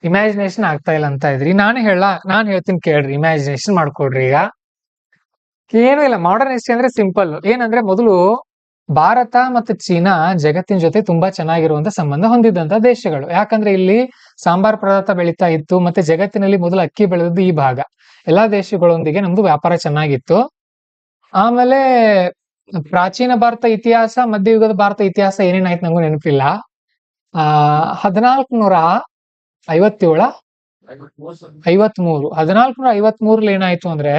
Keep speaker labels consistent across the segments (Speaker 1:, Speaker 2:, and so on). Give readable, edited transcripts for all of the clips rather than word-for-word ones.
Speaker 1: Imagination ಆಗ್ತಾ ಇಲ್ಲ ಅಂತ ಇದ್ರಿ. ನಾನ್ ಹೇಳ್ತೀನಿ ಕೇಳ್ರಿ, ಇಮ್ಯಾಜಿನೇಷನ್ ಮಾಡ್ಕೊಡ್ರಿ. ಈಗ ಏನು ಇಲ್ಲ, ಮಾಡರ್ನ್ ಹಿಸ್ಟ್ರಿ ಅಂದ್ರೆ ಸಿಂಪಲ್. ಏನಂದ್ರೆ ಮೊದಲು ಭಾರತ ಮತ್ತು ಚೀನಾ ಜಗತ್ತಿನ ಜೊತೆ ತುಂಬಾ ಚೆನ್ನಾಗಿರುವಂತ ಸಂಬಂಧ ಹೊಂದಿದ್ದಂತ ದೇಶಗಳು. ಯಾಕಂದ್ರೆ ಇಲ್ಲಿ ಸಾಂಬಾರ್ ಪದಾರ್ಥ ಬೆಳೀತಾ ಇತ್ತು, ಮತ್ತೆ ಜಗತ್ತಿನಲ್ಲಿ ಮೊದಲು ಅಕ್ಕಿ ಬೆಳೆದದ್ದು ಈ ಭಾಗ. ಎಲ್ಲಾ ದೇಶಗಳೊಂದಿಗೆ ನಮ್ದು ವ್ಯಾಪಾರ ಚೆನ್ನಾಗಿತ್ತು. ಆಮೇಲೆ ಪ್ರಾಚೀನ ಭಾರತ ಇತಿಹಾಸ, ಮಧ್ಯಯುಗದ ಭಾರತ ಇತಿಹಾಸ ಏನೇನಾಯ್ತು ನಂಗೂ ನೆನಪಿಲ್ಲ. 1457 1453 ಏನಾಯ್ತು ಅಂದ್ರೆ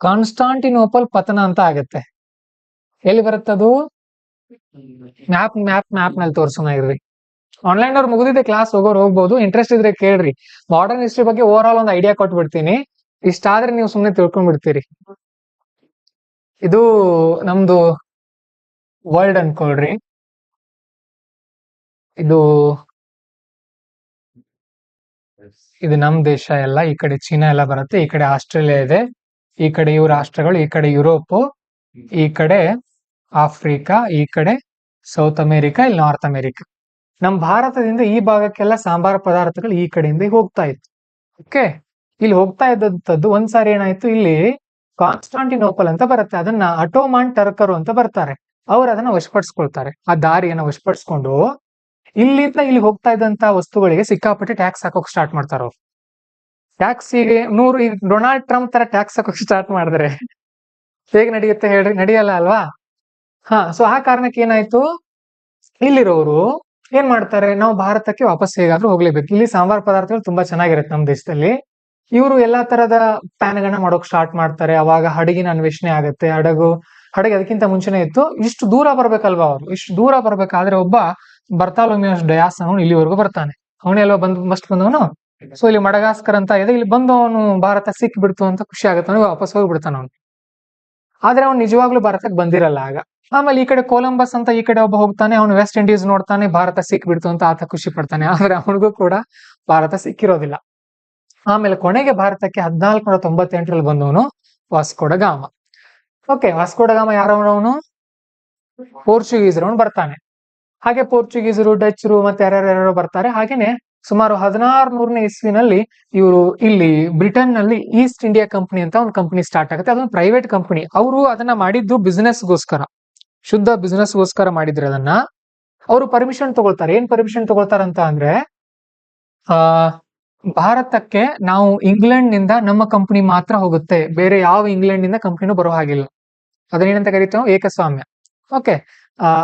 Speaker 1: ಕಾನ್ಸ್ಟಾಂಟಿನೋಪಲ್ ಪತನ ಅಂತ ಆಗತ್ತೆ. ಎಲ್ಲಿ ಬರುತ್ತದು? ಮ್ಯಾಪ್ ನಲ್ಲಿ ತೋರ್ಸೋಣ ಇರ್ರಿ. ಆನ್ಲೈನ್ ಅವ್ರು ಮುಗಿದಿದೆ, ಕ್ಲಾಸ್ ಹೋಗ್ಬೋದು. ಇಂಟ್ರೆಸ್ಟ್ ಇದ್ರೆ ಕೇಳ್ರಿ. ಮಾಡರ್ನ್ ಹಿಸ್ಟ್ರಿ ಬಗ್ಗೆ ಓವರ್ ಆಲ್ ಒಂದು ಐಡಿಯಾ ಕೊಟ್ಬಿಡ್ತೀನಿ. ಇಷ್ಟಾದ್ರೆ ನೀವು ಸುಮ್ಮನೆ ತಿಳ್ಕೊಂಡ್ಬಿಡ್ತೀರಿ. ಇದು ನಮ್ದು ವರ್ಲ್ಡ್ ಅನ್ಕೊಳ್ರಿ. ಇದು ನಮ್ ದೇಶ ಎಲ್ಲ. ಈ ಕಡೆ ಚೀನಾ ಎಲ್ಲ ಬರುತ್ತೆ, ಈ ಕಡೆ ಆಸ್ಟ್ರೇಲಿಯಾ ಇದೆ, ಈ ಕಡೆ ಇವು ರಾಷ್ಟ್ರಗಳು, ಈ ಕಡೆ ಯುರೋಪ್, ಈ ಕಡೆ ಆಫ್ರಿಕಾ, ಈ ಕಡೆ ಸೌತ್ ಅಮೆರಿಕಾ, ಇಲ್ಲಿ ನಾರ್ತ್ ಅಮೆರಿಕಾ. ನಮ್ ಭಾರತದಿಂದ ಈ ಭಾಗಕ್ಕೆಲ್ಲ ಸಾಂಬಾರ ಪದಾರ್ಥಗಳು ಈ ಕಡೆಯಿಂದ ಹೋಗ್ತಾ ಇತ್ತು. ಓಕೆ, ಇಲ್ಲಿ ಹೋಗ್ತಾ ಇದ್ದಂಥದ್ದು ಒಂದ್ಸಾರಿ ಏನಾಯ್ತು, ಇಲ್ಲಿ ಕಾನ್ಸ್ಟಾಂಟಿನೋಪಲ್ ಅಂತ ಬರುತ್ತೆ, ಅದನ್ನ ಅಟೋಮಾನ್ ಟರ್ಕರು ಅಂತ ಬರ್ತಾರೆ. ಅವ್ರು ಅದನ್ನ ವಶಪಡಿಸ್ಕೊಳ್ತಾರೆ. ಆ ದಾರಿಯನ್ನ ವಶಪಡಿಸ್ಕೊಂಡು ಇಲ್ಲಿಂದ ಇಲ್ಲಿ ಹೋಗ್ತಾ ಇದ್ದಂತ ವಸ್ತುಗಳಿಗೆ ಸಿಕ್ಕಾಪಟ್ಟೆ ಟ್ಯಾಕ್ಸ್ ಹಾಕೋಕ್ ಸ್ಟಾರ್ಟ್ ಮಾಡ್ತಾರ ಅವ್ರು. ಟ್ಯಾಕ್ಸ್ ಈಗ ಡೊನಾಲ್ಡ್ ಟ್ರಂಪ್ ತರ ಟ್ಯಾಕ್ಸ್ ಹಾಕೋಕ್ ಸ್ಟಾರ್ಟ್ ಮಾಡಿದ್ರೆ ಹೇಗೆ ನಡೆಯುತ್ತೆ ಹೇಳ್ರಿ? ನಡೆಯಲ್ಲ ಅಲ್ವಾ? ಸೊ ಆ ಕಾರಣಕ್ಕೆ ಏನಾಯ್ತು, ಇಲ್ಲಿರೋರು ಏನ್ ಮಾಡ್ತಾರೆ, ನಾವು ಭಾರತಕ್ಕೆ ವಾಪಸ್ ಹೇಗಾದ್ರೂ ಹೋಗ್ಲೇಬೇಕು. ಇಲ್ಲಿ ಸಾಂಬಾರ್ ಪದಾರ್ಥಗಳು ತುಂಬಾ ಚೆನ್ನಾಗಿರುತ್ತೆ ನಮ್ಮ ದೇಶದಲ್ಲಿ. ಇವರು ಎಲ್ಲಾ ತರದ ಪ್ಯಾನ್ಗಳನ್ನ ಮಾಡೋಕ್ ಸ್ಟಾರ್ಟ್ ಮಾಡ್ತಾರೆ. ಅವಾಗ ಹಡಗಿನ ಅನ್ವೇಷಣೆ ಆಗತ್ತೆ. ಹಡಗು ಅದಕ್ಕಿಂತ ಮುಂಚೆನೆ ಇತ್ತು. ಇಷ್ಟು ದೂರ ಬರ್ಬೇಕಲ್ವಾ ಅವ್ರು? ಇಷ್ಟು ದೂರ ಬರ್ಬೇಕಾದ್ರೆ ಒಬ್ಬ ಬರ್ತಾಲೋಮಿಯೋಸ್ ಡಯಾಸ್ ಅವನು ಇಲ್ಲಿವರೆಗೂ ಬರ್ತಾನೆ. ಅವನೆಲ್ಲ ಬಂದವನು. ಸೊ ಇಲ್ಲಿ ಮಡಗಾಸ್ಕರ್ ಅಂತ ಇದೆ, ಇಲ್ಲಿ ಬಂದು ಅವನು ಭಾರತ ಸಿಕ್ ಬಿಡ್ತು ಅಂತ ಖುಷಿ ಆಗುತ್ತೆ, ಅವನಿಗೆ ವಾಪಸ್ ಹೋಗ್ಬಿಡ್ತಾನ ಅವನು. ಆದ್ರೆ ಅವ್ನು ನಿಜವಾಗ್ಲೂ ಭಾರತಕ್ಕೆ ಬಂದಿರಲ್ಲ ಆಗ. ಆಮೇಲೆ ಈ ಕಡೆ ಕೊಲಂಬಸ್ ಅಂತ ಈ ಕಡೆ ಒಬ್ಬ ಹೋಗ್ತಾನೆ, ಅವನು ವೆಸ್ಟ್ ಇಂಡೀಸ್ ನೋಡ್ತಾನೆ, ಭಾರತ ಸಿಕ್ ಬಿಡ್ತು ಅಂತ ಆತ ಖುಷಿ ಪಡ್ತಾನೆ. ಆದ್ರೆ ಅವನಿಗೂ ಕೂಡ ಭಾರತ ಸಿಕ್ಕಿರೋದಿಲ್ಲ. ಆಮೇಲೆ ಕೊನೆಗೆ ಭಾರತಕ್ಕೆ 1498 ಬಂದವನು ವಾಸ್ಕೋ ಡ ಗಾಮ. ಓಕೆ, ವಾಸ್ಕೋ ಡ ಗಾಮ ಯಾರವನು? ಪೋರ್ಚುಗೀಸರವನು ಬರ್ತಾನೆ. ಹಾಗೆ ಪೋರ್ಚುಗೀಸರು, ಡಚ್ರು ಮತ್ತೆ ಯಾರ್ಯಾರು ಬರ್ತಾರೆ. ಹಾಗೇನೆ ಸುಮಾರು 1600ನೇ ಇಸ್ವಿನಲ್ಲಿ ಇವರು ಇಲ್ಲಿ ಬ್ರಿಟನ್ ನಲ್ಲಿ ಈಸ್ಟ್ ಇಂಡಿಯಾ ಕಂಪನಿ ಅಂತ ಒಂದು ಕಂಪನಿ ಸ್ಟಾರ್ಟ್ ಆಗುತ್ತೆ. ಅದೊಂದು ಪ್ರೈವೇಟ್ ಕಂಪನಿ. ಅವರು ಅದನ್ನ ಮಾಡಿದ್ದು ಬಿಸ್ನೆಸ್ಗೋಸ್ಕರ, ಶುದ್ಧ ಬಿಸ್ನೆಸ್ಗೋಸ್ಕರ ಮಾಡಿದ್ರೆ ಅದನ್ನ. ಅವರು ಪರ್ಮಿಷನ್ ತಗೊಳ್ತಾರೆ. ಏನ್ ಪರ್ಮಿಷನ್ ತಗೊಳ್ತಾರಂತ ಅಂದ್ರೆ, ಭಾರತಕ್ಕೆ ನಾವು ಇಂಗ್ಲೆಂಡ್ ನಿಂದ ನಮ್ಮ ಕಂಪನಿ ಮಾತ್ರ ಹೋಗುತ್ತೆ, ಬೇರೆ ಯಾವ ಇಂಗ್ಲೆಂಡ್ ನಿಂದ ಕಂಪನಿನೂ ಬರೋ ಹಾಗಿಲ್ಲ. ಅದನ್ನೇನಂತ ಕರಿತೀವಿ? ಏಕಸ್ವಾಮ್ಯ. ಓಕೆ,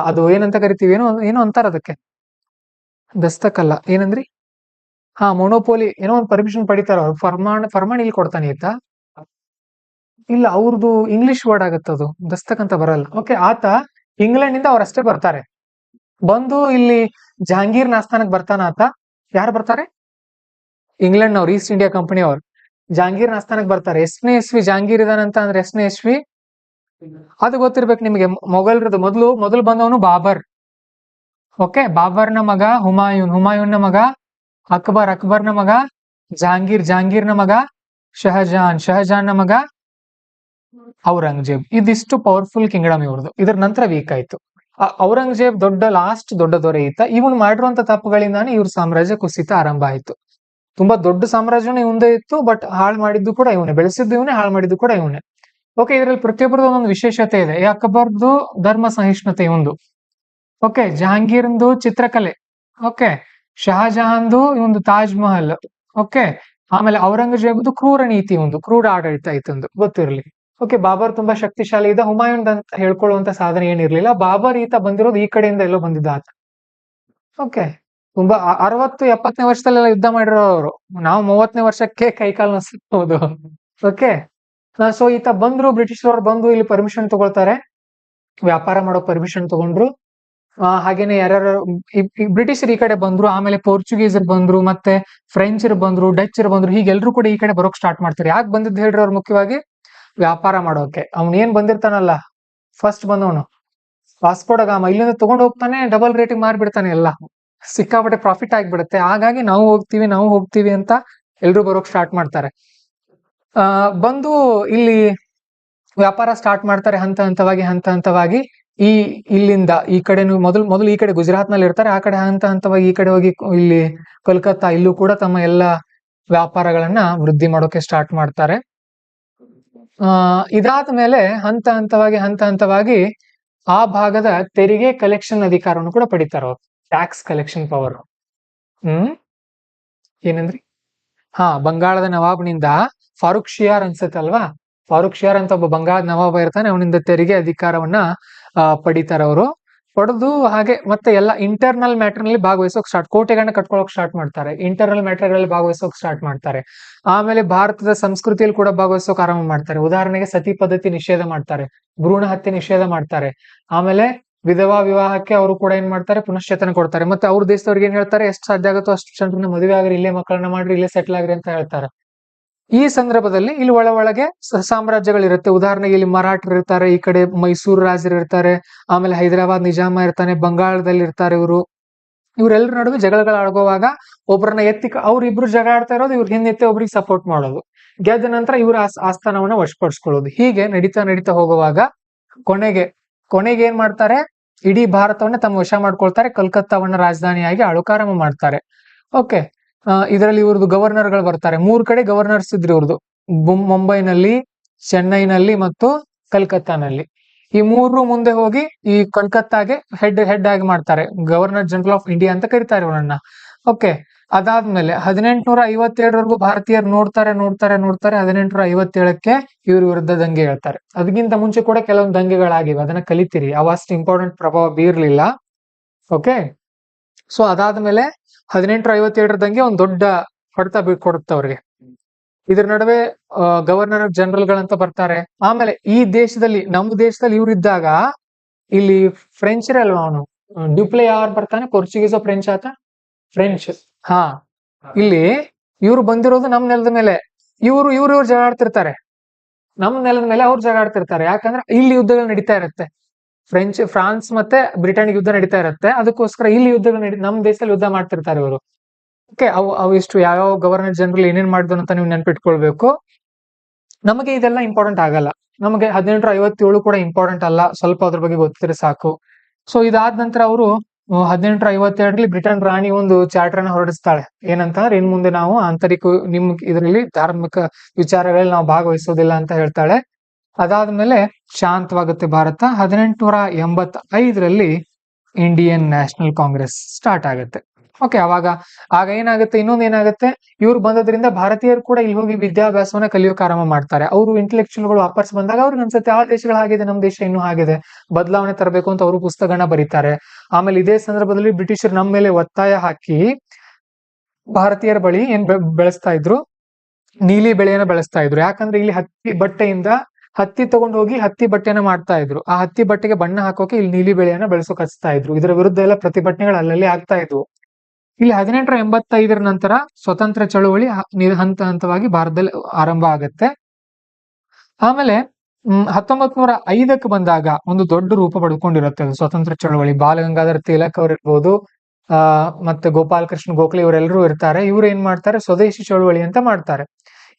Speaker 1: ಅದು ಏನಂತ ಕರಿತೀವಿ, ಏನೋ ಅಂತಾರ ಅದಕ್ಕೆ, ದಸ್ತಕಲ್ಲ, ಏನಂದ್ರಿ? ಮೊನೋಪೋಲಿ, ಏನೋ ಒಂದು ಪರ್ಮಿಷನ್ ಪಡಿತಾರ ಅವ್ರು. ಫರ್ಮಾನ್ ಇಲ್ಲಿ ಕೊಡ್ತಾನೆ ಈತ. ಇಲ್ಲ, ಅವ್ರದ್ದು ಇಂಗ್ಲಿಷ್ ವರ್ಡ್ ಆಗತ್ತದು, ದಸ್ತಕ್ ಅಂತ ಬರಲ್ಲ. ಓಕೆ, ಆತ ಇಂಗ್ಲೆಂಡ್ ನಿಂದ ಅವ್ರಷ್ಟೇ ಬರ್ತಾರೆ. ಬಂದು ಇಲ್ಲಿ ಜಹಾಂಗೀರ್ ಆಸ್ಥಾನಕ್ಕೆ ಬರ್ತಾನ ಆತ. ಯಾರು ಬರ್ತಾರೆ? ಇಂಗ್ಲೆಂಡ್ ನವ್ರು, ಈಸ್ಟ್ ಇಂಡಿಯಾ ಕಂಪನಿ ಅವ್ರು ಜಹಾಂಗೀರ್ ಆಸ್ಥಾನಕ್ಕೆ ಬರ್ತಾರೆ. ಎಷ್ಟನೇ ಇಸ್ವಿ ಜಹಾಂಗೀರ್ ಇದಾನಂತ ಅಂದ್ರೆ ಎಷ್ಟನೇ ಇಸ್ವಿ ಅದು ಗೊತ್ತಿರ್ಬೇಕು ನಿಮ್ಗೆ. ಮೊಘಲರದ್ದು ಮೊದಲು ಬಂದವನು ಬಾಬರ್. ಓಕೆ, ಬಾಬರ್ನ ಮಗ ಹುಮಾಯೂನ್ ನ ಮಗ ಅಕ್ಬರ್ನ ಮಗ ಜಹಾಂಗೀರ್ನ ಮಗ ಶಹಜಾನ್ ನ ಮಗ ಔರಂಗಜೇಬ್. ಇದಿಷ್ಟು ಪವರ್ಫುಲ್ ಕಿಂಗ್ಡಮ್ ಇವ್ರದ್ದು. ಇದರ ನಂತರ ವೀಕ್ ಆಯ್ತು. ಔರಂಗಜೇಬ್ ದೊಡ್ಡ ದೊರೆ ಈತ. ಇವನು ಮಾಡಿರುವಂತ ತಪ್ಪುಗಳಿಂದಾನೇ ಇವ್ರ ಸಾಮ್ರಾಜ್ಯ ಕುಸಿತ ಆರಂಭ ಆಯ್ತು. ತುಂಬಾ ದೊಡ್ಡ ಸಾಮ್ರಾಜ್ಯನೇ ಇವಂದೇ ಇತ್ತು, ಬಟ್ ಹಾಳು ಮಾಡಿದ್ದು ಕೂಡ ಇವನೇ, ಬೆಳೆಸಿದ್ದು ಇವನೇ, ಹಾಳು ಮಾಡಿದ್ದು ಕೂಡ ಇವನೇ. ಓಕೆ, ಇದರಲ್ಲಿ ಪ್ರತಿಯೊಬ್ಬರದ್ದು ಒಂದೊಂದು ವಿಶೇಷತೆ ಇದೆ. ಅಕ್ಬರ್ದು ಧರ್ಮ ಸಹಿಷ್ಣುತೆ ಒಂದು. ಓಕೆ, ಜಹಾಂಗೀರ್ಂದು ಚಿತ್ರಕಲೆ. ಓಕೆ, ಶಹಜಹಾನ್ದು ಒಂದು ತಾಜ್ ಮಹಲ್. ಓಕೆ, ಆಮೇಲೆ ಔರಂಗಜೇಬ್ದು ಕ್ರೂರ ನೀತಿ, ಒಂದು ಕ್ರೂರ ಆಡಳಿತ ಇತ್ತೊಂದು, ಗೊತ್ತಿರಲಿ. ಓಕೆ, ಬಾಬರ್ ತುಂಬಾ ಶಕ್ತಿಶಾಲಿ ಇದ್ದ. ಹುಮಾಯೂನ್ ಅಂತ ಹೇಳ್ಕೊಳ್ಳುವಂತ ಸಾಧನೆ ಏನಿರ್ಲಿಲ್ಲ. ಬಾಬರ್ ಈತ ಬಂದಿರೋದು ಈ ಕಡೆಯಿಂದ ಎಲ್ಲೋ ಬಂದಿದ್ದ ಆತ. ಓಕೆ, ತುಂಬಾ 60-70ನೇ ವರ್ಷದಲ್ಲೆಲ್ಲ ಯುದ್ಧ ಮಾಡಿರೋರು. ನಾವು 30ನೇ ವರ್ಷಕ್ಕೆ ಕೈಕಾಲು ನಸಬಹುದು. ಓಕೆ, ಸೊ ಈತ ಬಂದ್ರು, ಬ್ರಿಟಿಷರವ್ರು ಬಂದು ಇಲ್ಲಿ ಪರ್ಮಿಷನ್ ತಗೊಳ್ತಾರೆ, ವ್ಯಾಪಾರ ಮಾಡೋ ಪರ್ಮಿಷನ್ ತಗೊಂಡ್ರು. ಹಾಗೇನೆ ಯಾರ್ಯಾರು ಬ್ರಿಟಿಷರು ಈ ಕಡೆ ಬಂದ್ರು, ಆಮೇಲೆ ಪೋರ್ಚುಗೀಸರು ಬಂದ್ರು, ಮತ್ತೆ ಫ್ರೆಂಚರು ಬಂದ್ರು, ಡಚ್ಚರು ಬಂದ್ರು. ಹೀಗೆಲ್ರು ಕೂಡ ಈ ಕಡೆ ಬರೋಕ್ ಸ್ಟಾರ್ಟ್ ಮಾಡ್ತಾರೆ. ಯಾಕೆ ಬಂದಿದ್ದು ಹೇಳ್ರಿ? ಅವ್ರು ಮುಖ್ಯವಾಗಿ ವ್ಯಾಪಾರ ಮಾಡೋಕೆ. ಅವ್ನು ಏನ್ ಬಂದಿರ್ತಾನಲ್ಲ, ಫಸ್ಟ್ ಬಂದವನು ವಾಸ್ಕೋ ಡ ಗಾಮ, ಇಲ್ಲಿಂದ ತಗೊಂಡು ಹೋಗ್ತಾನೆ, ಡಬಲ್ ರೇಟಿಂಗ್ ಮಾರ್ಬಿಡ್ತಾನೆ, ಎಲ್ಲ ಸಿಕ್ಕಾಪಟ್ಟೆ ಪ್ರಾಫಿಟ್ ಆಗ್ಬಿಡುತ್ತೆ. ಹಾಗಾಗಿ ನಾವು ಹೋಗ್ತೀವಿ ಅಂತ ಎಲ್ರು ಬರೋಕ್ ಸ್ಟಾರ್ಟ್ ಮಾಡ್ತಾರೆ. ಬಂದು ಇಲ್ಲಿ ವ್ಯಾಪಾರ ಸ್ಟಾರ್ಟ್ ಮಾಡ್ತಾರೆ ಹಂತ ಹಂತವಾಗಿ. ಈ ಇಲ್ಲಿಂದ ಈ ಕಡೆ ಮೊದಲು ಈ ಕಡೆ ಗುಜರಾತ್ ನಲ್ಲಿ ಇರ್ತಾರೆ, ಆ ಕಡೆ ಹಂತ ಹಂತವಾಗಿ ಈ ಕಡೆ ಹೋಗಿ ಇಲ್ಲಿ ಕೋಲ್ಕತ್ತಾ ಇಲ್ಲೂ ಕೂಡ ತಮ್ಮ ಎಲ್ಲ ವ್ಯಾಪಾರಗಳನ್ನ ವೃದ್ಧಿ ಮಾಡೋಕೆ ಸ್ಟಾರ್ಟ್ ಮಾಡ್ತಾರೆ. ಇದಾದ ಮೇಲೆ ಹಂತ ಹಂತವಾಗಿ ಆ ಭಾಗದ ತೆರಿಗೆ ಕಲೆಕ್ಷನ್ ಅಧಿಕಾರವನ್ನು ಕೂಡ ಪಡಿತಾರ ಅವ್ರು, ಟ್ಯಾಕ್ಸ್ ಕಲೆಕ್ಷನ್ ಪವರ್. ಏನಂದ್ರಿ? ಬಂಗಾಳದ ನವಾಬ್ನಿಂದ ಫಾರೂಕ್ ಶಿಯಾರ್ ಅನ್ಸತ್ತಲ್ವಾ, ಫಾರೂಕ್ ಶಿಯಾರ್ ಅಂತ ಒಬ್ಬ ಬಂಗಾಳದ ನವಾಬ ಇರ್ತಾನೆ, ಅವನಿಂದ ತೆರಿಗೆ ಅಧಿಕಾರವನ್ನ ಪಡಿತಾರ ಅವರು. ಪಡೆದು ಹಾಗೆ ಮತ್ತೆ ಎಲ್ಲ ಇಂಟರ್ನಲ್ ಮ್ಯಾಟರ್ ನಲ್ಲಿ ಭಾಗವಹಿಸೋಕ್ ಸ್ಟಾರ್ಟ್, ಕೋಟೆಗಳನ್ನ ಕಟ್ಕೊಳ್ಳೋಕೆ ಸ್ಟಾರ್ಟ್ ಮಾಡ್ತಾರೆ, ಇಂಟರ್ನಲ್ ಮ್ಯಾಟರ್ ಗಳಲ್ಲಿ ಭಾಗವಹಿಸೋಕ್ ಸ್ಟಾರ್ಟ್ ಮಾಡ್ತಾರೆ. ಆಮೇಲೆ ಭಾರತದ ಸಂಸ್ಕೃತಿಯಲ್ಲಿ ಕೂಡ ಭಾಗವಹಿಸೋಕೆ ಆರಂಭ ಮಾಡ್ತಾರೆ. ಉದಾಹರಣೆಗೆ ಸತಿ ಪದ್ಧತಿ ನಿಷೇಧ ಮಾಡ್ತಾರೆ, ಭ್ರೂಣ ಹತ್ಯೆ ನಿಷೇಧ ಮಾಡ್ತಾರೆ. ಆಮೇಲೆ ವಿಧವಾ ವಿವಾಹಕ್ಕೆ ಅವರು ಕೂಡ ಏನ್ ಮಾಡ್ತಾರೆ, ಪುನಶ್ಚೇತನ ಕೊಡ್ತಾರೆ. ಮತ್ತೆ ಅವ್ರ ದೇಶದವ್ರಿಗೆ ಏನ್ ಹೇಳ್ತಾರೆ, ಎಷ್ಟು ಸಾಧ್ಯ ಆಗುತ್ತೋ ಅಷ್ಟು ಜನರನ್ನ ಮದುವೆ ಆಗ್ರಿ, ಇಲ್ಲೇ ಮಕ್ಕಳನ್ನ ಮಾಡ್ರಿ, ಇಲ್ಲೇ ಸೆಟ್ಲ್ ಆಗ್ರಿ ಅಂತ ಹೇಳ್ತಾರೆ. ಈ ಸಂದರ್ಭದಲ್ಲಿ ಇಲ್ಲಿ ಒಳಗೆ ಸಾಮ್ರಾಜ್ಯಗಳಿರುತ್ತೆ. ಉದಾಹರಣೆಗೆ ಇಲ್ಲಿ ಮರಾಠರು ಇರ್ತಾರೆ, ಈ ಕಡೆ ಮೈಸೂರು ರಾಜರು ಇರ್ತಾರೆ, ಆಮೇಲೆ ಹೈದರಾಬಾದ್ ನಿಜಾಮ ಇರ್ತಾನೆ, ಬಂಗಾಳದಲ್ಲಿ ಇರ್ತಾರೆ ಇವರು. ಇವರೆಲ್ಲರ ನಡುವೆ ಜಗಳಗಳಾಗುವಾಗ ಒಬ್ಬರನ್ನ ಎತ್ತಿ ಅವ್ರಿಬ್ರು ಜಗಳ ಆಡ್ತಾ ಇರೋದು, ಇವ್ರ ಹಿಂದೆತ್ತಿ ಒಬ್ರಿಗೆ ಸಪೋರ್ಟ್ ಮಾಡೋದು, ಗೆದ್ದ ನಂತರ ಇವ್ರ ಆಸ್ಥಾನವನ್ನ ವಶಪಡಿಸ್ಕೊಳ್ಳೋದು. ಹೀಗೆ ನಡೀತಾ ಹೋಗುವಾಗ ಕೊನೆಗೆ ಏನ್ ಮಾಡ್ತಾರೆ, ಇಡೀ ಭಾರತವನ್ನ ತಮ್ಮ ವಶ ಮಾಡ್ಕೊಳ್ತಾರೆ, ಕಲ್ಕತ್ತಾವನ್ನ ರಾಜಧಾನಿಯಾಗಿ ಆಳುಕಾರಾಮ ಮಾಡ್ತಾರೆ. ಓಕೆ, ಇದರಲ್ಲಿ ಇವ್ರದ್ದು ಗವರ್ನರ್ಗಳು ಬರ್ತಾರೆ. 3 ಕಡೆ ಗವರ್ನರ್ಸ್ ಇದ್ರು ಇವ್ರದ್ದು, ಮುಂಬೈನಲ್ಲಿ, ಚೆನ್ನೈನಲ್ಲಿ ಮತ್ತು ಕಲ್ಕತ್ತಾನಲ್ಲಿ. ಈ 3 ಮುಂದೆ ಹೋಗಿ ಈ ಕಲ್ಕತ್ತಾಗೆ ಹೆಡ್ ಆಗಿ ಮಾಡ್ತಾರೆ, ಗವರ್ನರ್ ಜನರಲ್ ಆಫ್ ಇಂಡಿಯಾ ಅಂತ ಕರೀತಾರೆ ಇವರನ್ನ. ಓಕೆ, ಅದಾದ್ಮೇಲೆ 1857 ಭಾರತೀಯರು ನೋಡ್ತಾರೆ. 1857ಕ್ಕೆ ಇವ್ರ ವಿರುದ್ಧ ದಂಗೆ ಹೇಳ್ತಾರೆ. ಅದಕ್ಕಿಂತ ಮುಂಚೆ ಕೂಡ ಕೆಲವೊಂದು ದಂಗೆಗಳಾಗಿವೆ, ಅದನ್ನ ಕಲಿತೀರಿ, ಅವಷ್ಟು ಇಂಪಾರ್ಟೆಂಟ್ ಪ್ರಭಾವ ಬೀರ್ಲಿಲ್ಲ. ಓಕೆ, ಸೊ ಅದಾದ್ಮೇಲೆ 1857 ದಂಗೆ ಒಂದ್ ದೊಡ್ಡ ಹೊಡೆತ ಕೊಡುತ್ತೆ ಅವ್ರಿಗೆ. ಇದ್ರ ನಡುವೆ ಗವರ್ನರ್ ಜನರಲ್ ಗಳಂತ ಬರ್ತಾರೆ. ಆಮೇಲೆ ಈ ದೇಶದಲ್ಲಿ, ನಮ್ಮ ದೇಶದಲ್ಲಿ ಇವ್ರಿದ್ದಾಗ ಇಲ್ಲಿ ಫ್ರೆಂಚ್ ಅಲ್ವಾ, ಅವನು ಡ್ಯೂಪ್ಲೆ ಯಾರು ಬರ್ತಾನೆ, ಪೋರ್ಚುಗೀಸ್ ಫ್ರೆಂಚ್ ಆತ, ಫ್ರೆಂಚ್. ಇಲ್ಲಿ ಇವ್ರು ಬಂದಿರೋದು ನಮ್ ನೆಲದ ಮೇಲೆ, ಇವ್ರು ಜಗಾಡ್ತಿರ್ತಾರೆ, ನಮ್ ನೆಲದ ಮೇಲೆ ಅವ್ರು ಜಗಾಡ್ತಿರ್ತಾರೆ. ಯಾಕಂದ್ರೆ ಇಲ್ಲಿ ಯುದ್ಧಗಳು ನಡೀತಾ ಇರುತ್ತೆ, ಫ್ರಾನ್ಸ್ ಮತ್ತೆ ಬ್ರಿಟನ್ ಯುದ್ಧ ನಡೀತಾ ಇರುತ್ತೆ, ಅದಕ್ಕೋಸ್ಕರ ಇಲ್ಲಿ ಯುದ್ಧಗಳು ನಮ್ ದೇಶದಲ್ಲಿ ಯುದ್ಧ ಮಾಡ್ತಿರ್ತಾರೆ ಇವರು. ಓಕೆ, ಅವು ಇಷ್ಟು ಯಾವ ಗವರ್ನರ್ ಜನರಲ್ ಏನೇನ್ ಮಾಡಿದ್ರು ಅಂತ ನೀವು ನೆನ್ಪಿಟ್ಕೊಳ್ಬೇಕು. ನಮಗೆ ಇದೆಲ್ಲ ಇಂಪಾರ್ಟೆಂಟ್ ಆಗಲ್ಲ, ನಮಗೆ 1857 ಕೂಡ ಇಂಪಾರ್ಟೆಂಟ್ ಅಲ್ಲ, ಸ್ವಲ್ಪ ಅದ್ರ ಬಗ್ಗೆ ಗೊತ್ತಿದ್ರೆ ಸಾಕು. ಸೊ ಇದಾದ ನಂತರ ಅವರು 1852ರಲ್ಲಿ ಬ್ರಿಟನ್ ರಾಣಿ ಒಂದು ಚಾರ್ಟರ್ ಅನ್ನ ಹೊರಡಿಸ್ತಾಳೆ. ಏನಂತಂದ್ರೆ, ಇನ್ ಮುಂದೆ ನಾವು ಆಂತರಿಕ ಇದರಲ್ಲಿ ಧಾರ್ಮಿಕ ವಿಚಾರಗಳಲ್ಲಿ ನಾವು ಭಾಗವಹಿಸೋದಿಲ್ಲ ಅಂತ ಹೇಳ್ತಾಳೆ. ಅದಾದ್ಮೇಲೆ ಶಾಂತವಾಗುತ್ತೆ ಭಾರತ. 1885ರಲ್ಲಿ ಇಂಡಿಯನ್ ನ್ಯಾಷನಲ್ ಕಾಂಗ್ರೆಸ್ ಸ್ಟಾರ್ಟ್ ಆಗುತ್ತೆ. ಓಕೆ, ಆಗ ಏನಾಗುತ್ತೆ, ಇನ್ನೊಂದೇನಾಗುತ್ತೆ, ಇವ್ರು ಬಂದದ್ರಿಂದ ಭಾರತೀಯರು ಕೂಡ ಇಲ್ಲಿ ಹೋಗಿ ವಿದ್ಯಾಭ್ಯಾಸವನ್ನ ಕಲಿಯೋಕೆ ಆರಂಭ ಮಾಡ್ತಾರೆ. ಅವರು ಇಂಟೆಲೆಕ್ಚುಯಲ್ಗಳು ವಾಪಸ್ ಬಂದಾಗ ಅವ್ರಿಗೆ ಅನ್ಸುತ್ತೆ, ಆ ದೇಶಗಳಾಗಿದೆ, ನಮ್ಮ ದೇಶ ಇನ್ನೂ ಆಗಿದೆ, ಬದಲಾವಣೆ ತರಬೇಕು ಅಂತ ಅವರು ಪುಸ್ತಕನ ಬರೀತಾರೆ. ಆಮೇಲೆ ಇದೇ ಸಂದರ್ಭದಲ್ಲಿ ಬ್ರಿಟಿಷರು ನಮ್ಮ ಮೇಲೆ ಒತ್ತಾಯ ಹಾಕಿ ಭಾರತೀಯರ ಬಳಿ ಏನ್ ಬೆಳೆಸ್ತಾ ಇದ್ರು, ನೀಲಿ ಬೆಳೆಯನ್ನ ಬೆಳೆಸ್ತಾ ಇದ್ರು. ಯಾಕಂದ್ರೆ ಇಲ್ಲಿ ಹತ್ತಿ ತಗೊಂಡು ಹೋಗಿ ಹತ್ತಿ ಬಟ್ಟೆನ ಮಾಡ್ತಾ ಇದ್ರು. ಆ ಹತ್ತಿ ಬಟ್ಟೆಗೆ ಬಣ್ಣ ಹಾಕೋಕೆ ಇಲ್ಲಿ ನೀಲಿ ಬೆಳೆಯನ್ನ ಬೆಳೆಸೋಕೆ ಹಚ್ತಾ ಇದ್ರು. ಇದರ ವಿರುದ್ಧ ಎಲ್ಲ ಪ್ರತಿಭಟನೆಗಳು ಅಲ್ಲಲ್ಲಿ ಆಗ್ತಾ ಇದ್ವು. ಇಲ್ಲಿ 1885 ನಂತರ ಸ್ವತಂತ್ರ ಚಳುವಳಿ ಹಂತವಾಗಿ ಭಾರತದಲ್ಲಿ ಆರಂಭ ಆಗತ್ತೆ. ಆಮೇಲೆ 1905ಕ್ಕೆ ಬಂದಾಗ ಒಂದು ದೊಡ್ಡ ರೂಪ ಪಡ್ಕೊಂಡಿರುತ್ತೆ ಅದು ಸ್ವತಂತ್ರ ಚಳವಳಿ. ಬಾಲಗಂಗಾಧರ ತಿಲಕ್ ಅವ್ರು ಇರ್ಬೋದು, ಮತ್ತೆ ಗೋಪಾಲ್ ಕೃಷ್ಣ ಗೋಖಲೆ ಇವರೆಲ್ಲರೂ ಇರ್ತಾರೆ. ಇವ್ರು ಏನ್ ಮಾಡ್ತಾರೆ, ಸ್ವದೇಶಿ ಚಳವಳಿ ಅಂತ ಮಾಡ್ತಾರೆ.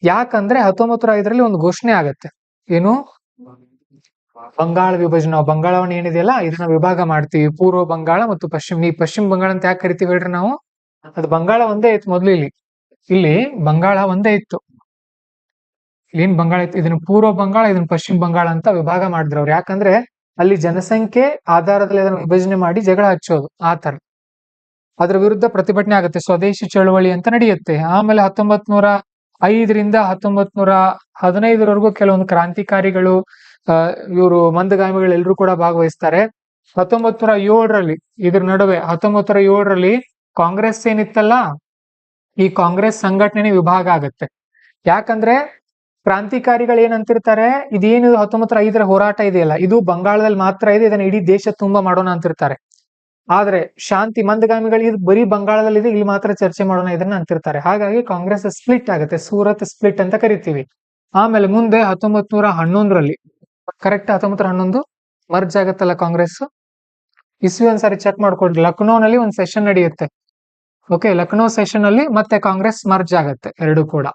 Speaker 1: ಯಾಕಂದ್ರೆ 1905ರಲ್ಲಿ ಒಂದು ಘೋಷಣೆ ಆಗತ್ತೆ, ಏನು, ಬಂಗಾಳ ವಿಭಜನೆ. ಬಂಗಾಳವನ್ನ ಏನಿದೆಯಲ್ಲ, ಇದನ್ನ ವಿಭಾಗ ಮಾಡ್ತೀವಿ, ಪೂರ್ವ ಬಂಗಾಳ ಮತ್ತು ಪಶ್ಚಿಮ ಬಂಗಾಳ ಅಂತ ಯಾಕೆ ಕರಿತೀವಿ ಹೇಳ್ರಿ ನಾವು? ಅದು ಬಂಗಾಳ ಒಂದೇ ಇತ್ತು ಮೊದ್ಲು, ಇಲ್ಲಿ ಬಂಗಾಳ ಒಂದೇ ಇತ್ತು. ಏನ್ ಬಂಗಾಳ ಇತ್ತು, ಇದನ್ನ ಪೂರ್ವ ಬಂಗಾಳ, ಇದನ್ನ ಪಶ್ಚಿಮ ಬಂಗಾಳ ಅಂತ ವಿಭಾಗ ಮಾಡಿದ್ರು ಅವ್ರು. ಯಾಕಂದ್ರೆ ಅಲ್ಲಿ ಜನಸಂಖ್ಯೆ ಆಧಾರದಲ್ಲಿ ಅದನ್ನ ವಿಭಜನೆ ಮಾಡಿ ಜಗಳ ಹಚ್ಚೋದು, ಆ ತರ. ಅದ್ರ ವಿರುದ್ಧ ಪ್ರತಿಭಟನೆ ಆಗುತ್ತೆ, ಸ್ವದೇಶಿ ಚಳವಳಿ ಅಂತ ನಡೆಯುತ್ತೆ. ಆಮೇಲೆ 1905ರಿಂದ 1915 ಕೆಲವೊಂದು ಕ್ರಾಂತಿಕಾರಿಗಳು, ಇವರು ಮಂದಗಾಮಿಗಳೆಲ್ಲರೂ ಕೂಡ ಭಾಗವಹಿಸ್ತಾರೆ. 1907ರಲ್ಲಿ ಇದ್ರ ನಡುವೆ 1907ರಲ್ಲಿ ಕಾಂಗ್ರೆಸ್ ಏನಿತ್ತಲ್ಲ, ಈ ಕಾಂಗ್ರೆಸ್ ಸಂಘಟನೆ ವಿಭಾಗ ಆಗತ್ತೆ. ಯಾಕಂದ್ರೆ ಕ್ರಾಂತಿಕಾರಿಗಳು ಏನಂತಿರ್ತಾರೆ, ಇದೇನು 1905ರ ಹೋರಾಟ ಇದೆಯಲ್ಲ, ಇದು ಬಂಗಾಳದಲ್ಲಿ ಮಾತ್ರ ಇದೆ, ಇದನ್ನ ಇಡೀ ದೇಶ ತುಂಬಾ ಮಾಡೋಣ ಅಂತಿರ್ತಾರೆ. ಆದ್ರೆ ಶಾಂತಿ ಮಂದಗಾಮಿಗಳು ಇದು ಬರೀ ಬಂಗಾಳದಲ್ಲಿ ಇದೆ, ಇಲ್ಲಿ ಮಾತ್ರ ಚರ್ಚೆ ಮಾಡೋಣ ಇದನ್ನ ಅಂತಿರ್ತಾರೆ. ಹಾಗಾಗಿ ಕಾಂಗ್ರೆಸ್ ಸ್ಪ್ಲಿಟ್ ಆಗುತ್ತೆ, ಸೂರತ್ ಸ್ಪ್ಲಿಟ್ ಅಂತ ಕರಿತೀವಿ. ಆಮೇಲೆ ಮುಂದೆ 1911ರಲ್ಲಿ ಕರೆಕ್ಟ್ 1911 ಮರ್ಜ್ ಆಗತ್ತಲ್ಲ ಕಾಂಗ್ರೆಸ್. ಇಸ್ವಿ ಒಂದ್ಸಾರಿ ಚೆಕ್ ಮಾಡ್ಕೊಡ್ರಿ, ಲಕ್ನೋನಲ್ಲಿ ಒಂದು ಸೆಷನ್ ನಡೆಯುತ್ತೆ. ಓಕೆ, ಲಕ್ನೋ ಸೆಷನ್ ಅಲ್ಲಿ ಮತ್ತೆ ಕಾಂಗ್ರೆಸ್ ಮರ್ಜ್ ಆಗತ್ತೆ, ಎರಡು ಕೂಡ.